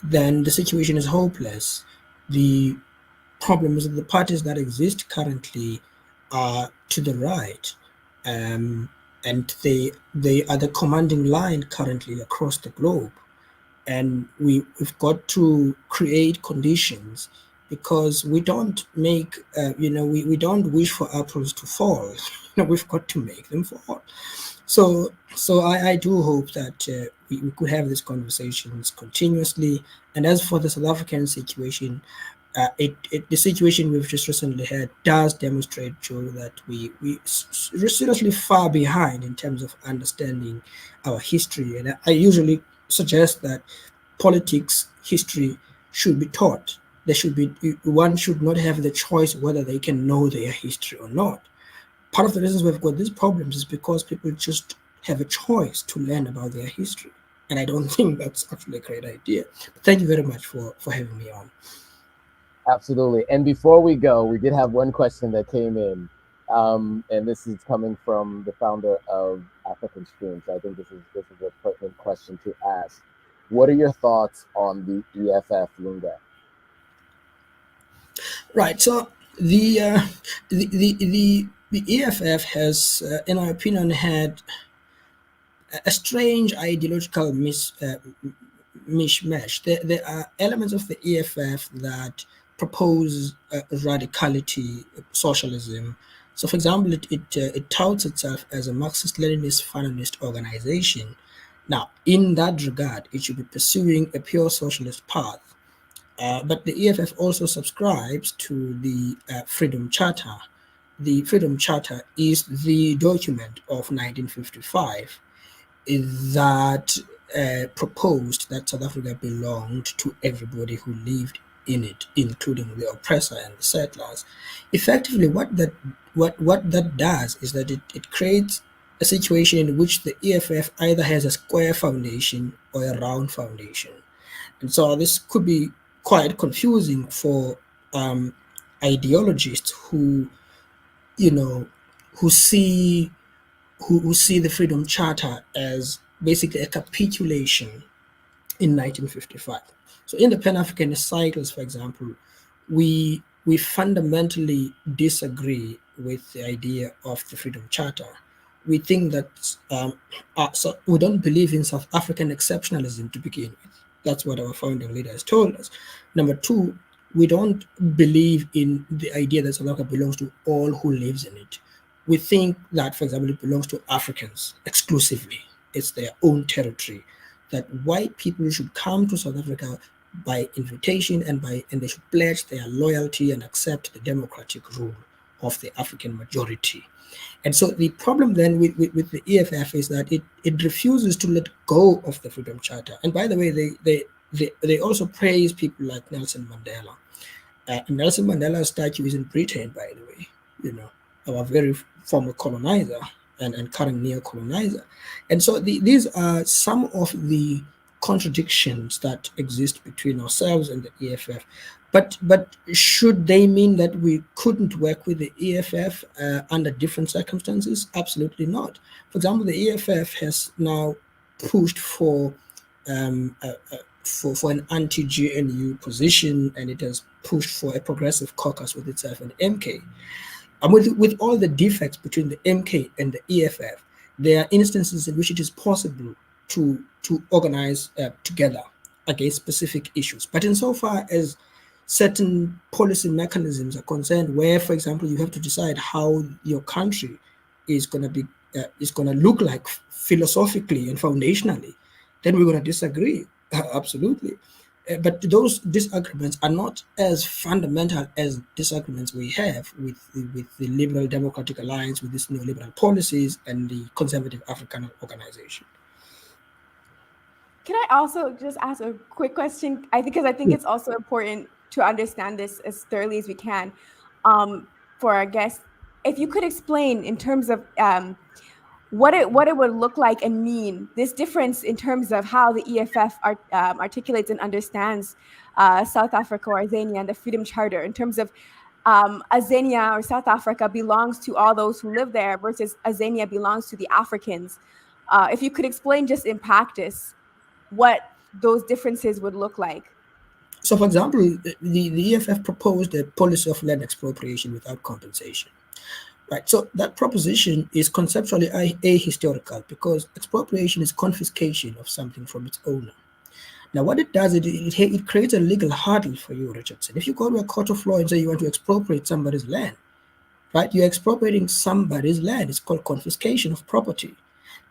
then the situation is hopeless. The problem is that the parties that exist currently are to the right, and they are the commanding line currently across the globe. And we've got to create conditions, because we don't make, we don't wish for apples to fall. We've got to make them fall. So I do hope that we could have these conversations continuously. And as for the South African situation, the situation we've just recently had does demonstrate, Joe, that we're seriously far behind in terms of understanding our history. And I usually suggest that politics history should be taught. One should not have the choice whether they can know their history or not. Part of the reasons we've got these problems is because people just have a choice to learn about their history. And I don't think that's actually a great idea. But thank you very much for having me on. Absolutely. And before we go, we did have one question that came in. And this is coming from the founder of African Stream. So I think this is a pertinent question to ask. What are your thoughts on the EFF, Lunga? Right. So the EFF has, in my opinion, had a strange ideological mishmash. There are elements of the EFF that propose radicality, socialism. So, for example, it touts itself as a Marxist-Leninist Faninist organization. Now, in that regard, it should be pursuing a pure socialist path. But the EFF also subscribes to the Freedom Charter. The Freedom Charter is the document of 1955 that proposed that South Africa belonged to everybody who lived in it, including the oppressor and the settlers. Effectively, what that does is that it creates a situation in which the EFF either has a square foundation or a round foundation. And so this could be quite confusing for ideologists who see the Freedom Charter as basically a capitulation in 1955. So in the Pan-Africanist cycles, for example, we fundamentally disagree with the idea of the Freedom Charter. We think that so we don't believe in South African exceptionalism to begin with. That's what our founding leaders told us. Number two, we don't believe in the idea that South Africa belongs to all who lives in it. We think that, for example, it belongs to Africans exclusively. It's their own territory. That white people should come to South Africa by invitation and they should pledge their loyalty and accept the democratic rule of the African majority. And so the problem then with the EFF is that it refuses to let go of the Freedom Charter. And by the way, they also praise people like Nelson Mandela. Nelson Mandela's statue is in Britain, by the way, our very former colonizer. and current neo-colonizer. And so these are some of the contradictions that exist between ourselves and the EFF. But should they mean that we couldn't work with the EFF under different circumstances? Absolutely not. For example, the EFF has now pushed for an anti-GNU position, and it has pushed for a progressive caucus with itself and MK. And with all the defects between the MK and the EFF, there are instances in which it is possible to organize together against specific issues. But insofar as certain policy mechanisms are concerned, where, for example, you have to decide how your country is going to look like philosophically and foundationally, then we're going to disagree. Absolutely. But those disagreements are not as fundamental as disagreements we have with the Liberal Democratic Alliance, with these neoliberal policies, and the conservative Afrikaner organization. Can I also just ask a quick question? Because I think it's also important to understand this as thoroughly as we can for our guests. If you could explain in terms of what it would look like and mean, this difference in terms of how the EFF articulates and understands South Africa or Xenia and the Freedom Charter, in terms of Xenia or South Africa belongs to all those who live there versus Xenia belongs to the Africans. If you could explain just in practice what those differences would look like. So, for example, the EFF proposed a policy of land expropriation without compensation. Right. So that proposition is conceptually ahistorical, because expropriation is confiscation of something from its owner. Now, what it does, it creates a legal hurdle for you, Richardson. If you go to a court of law and say you want to expropriate somebody's land, right, you're expropriating somebody's land. It's called confiscation of property.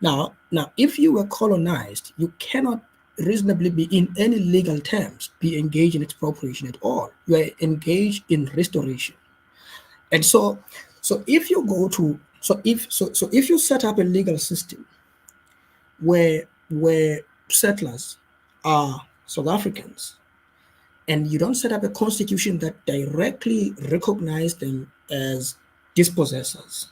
Now, if you were colonized, you cannot reasonably be, in any legal terms, be engaged in expropriation at all. You are engaged in restoration. And so if you go to if you set up a legal system where settlers are South Africans, and you don't set up a constitution that directly recognizes them as dispossessors,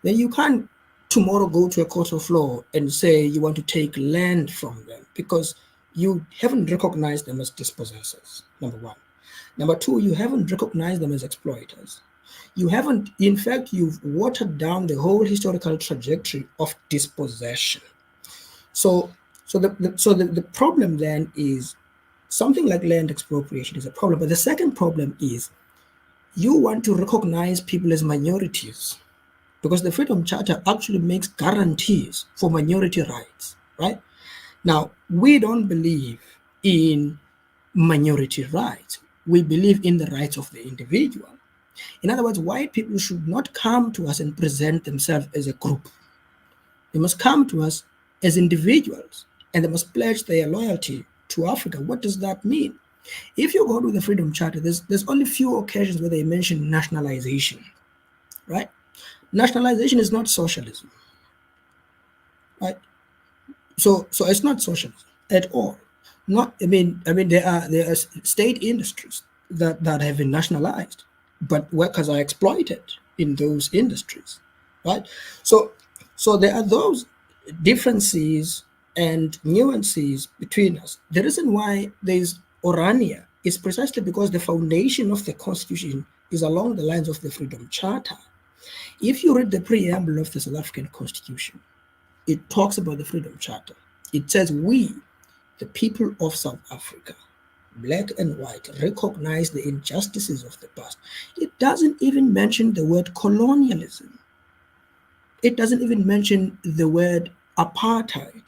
then you can't tomorrow go to a court of law and say you want to take land from them, because you haven't recognized them as dispossessors, number one. Number two, you haven't recognized them as exploiters. You haven't, in fact, you've watered down the whole historical trajectory of dispossession. So the problem then is something like land expropriation is a problem. But the second problem is you want to recognize people as minorities, because the Freedom Charter actually makes guarantees for minority rights, right? Now, we don't believe in minority rights. We believe in the rights of the individual. In other words, white people should not come to us and present themselves as a group. They must come to us as individuals, and they must pledge their loyalty to Africa. What does that mean? If you go to the Freedom Charter, there's only few occasions where they mention nationalization, right? Nationalization is not socialism, right? So it's not socialism at all. I mean there are state industries that have been nationalized, but workers are exploited in those industries, right? So there are those differences and nuances between us. The reason why there's Orania is precisely because the foundation of the Constitution is along the lines of the Freedom Charter. If you read the preamble of the South African Constitution, it talks about the Freedom Charter. It says, we, the people of South Africa, black and white, recognize the injustices of the past. It doesn't even mention the word colonialism. It doesn't even mention the word apartheid.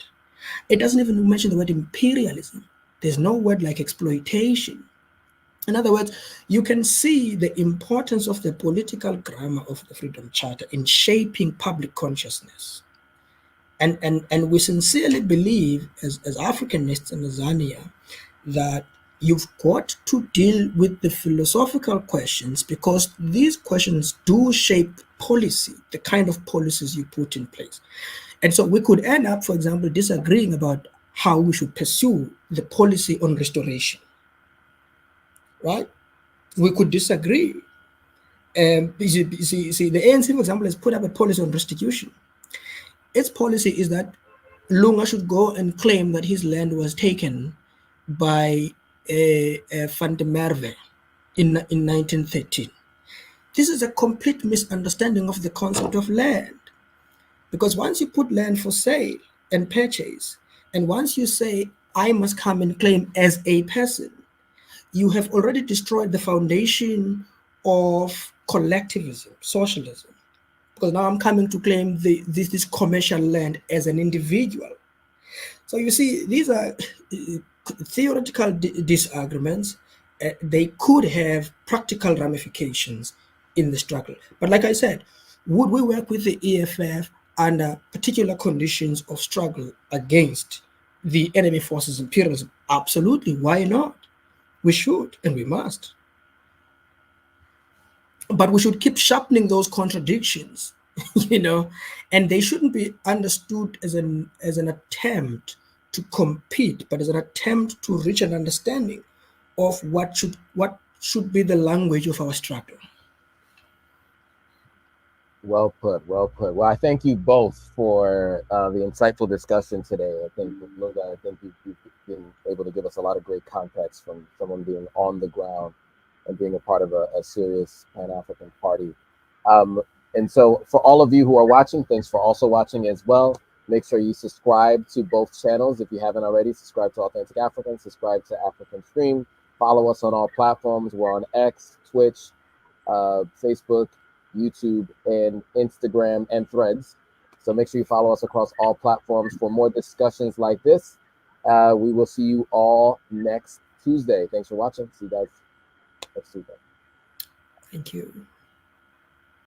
It doesn't even mention the word imperialism. There's no word like exploitation. In other words, you can see the importance of the political grammar of the Freedom Charter in shaping public consciousness. And we sincerely believe, as Africanists in Tanzania, that you've got to deal with the philosophical questions, because these questions do shape policy, the kind of policies you put in place. And so we could end up, for example, disagreeing about how we should pursue the policy on restoration, right? We could disagree. You see, the ANC, for example, has put up a policy on restitution, its policy is that Lunga should go and claim that his land was taken by Van der Merwe in 1913. This is a complete misunderstanding of the concept of land. Because once you put land for sale and purchase, and once you say, I must come and claim as a person, you have already destroyed the foundation of collectivism, socialism. Because now I'm coming to claim this commercial land as an individual. So you see, these are theoretical disagreements. They could have practical ramifications in the struggle. But like I said, would we work with the EFF under particular conditions of struggle against the enemy forces imperialism? Absolutely. Why not? We should and we must. But we should keep sharpening those contradictions, and they shouldn't be understood as an attempt to compete, but as an attempt to reach an understanding of what should be the language of our struggle. Well put, well put. Well, I thank you both for the insightful discussion today. I think, Lunga, you've been able to give us a lot of great context from someone being on the ground and being a part of a serious Pan-African party. And so for all of you who are watching, thanks for also watching as well. Make sure you subscribe to both channels. If you haven't already, subscribe to Authentic African, subscribe to African Stream, follow us on all platforms. We're on X, Twitch, Facebook, YouTube, and Instagram, and Threads. So make sure you follow us across all platforms for more discussions like this. We will see you all next Tuesday. Thanks for watching. See you guys next Tuesday. Thank you.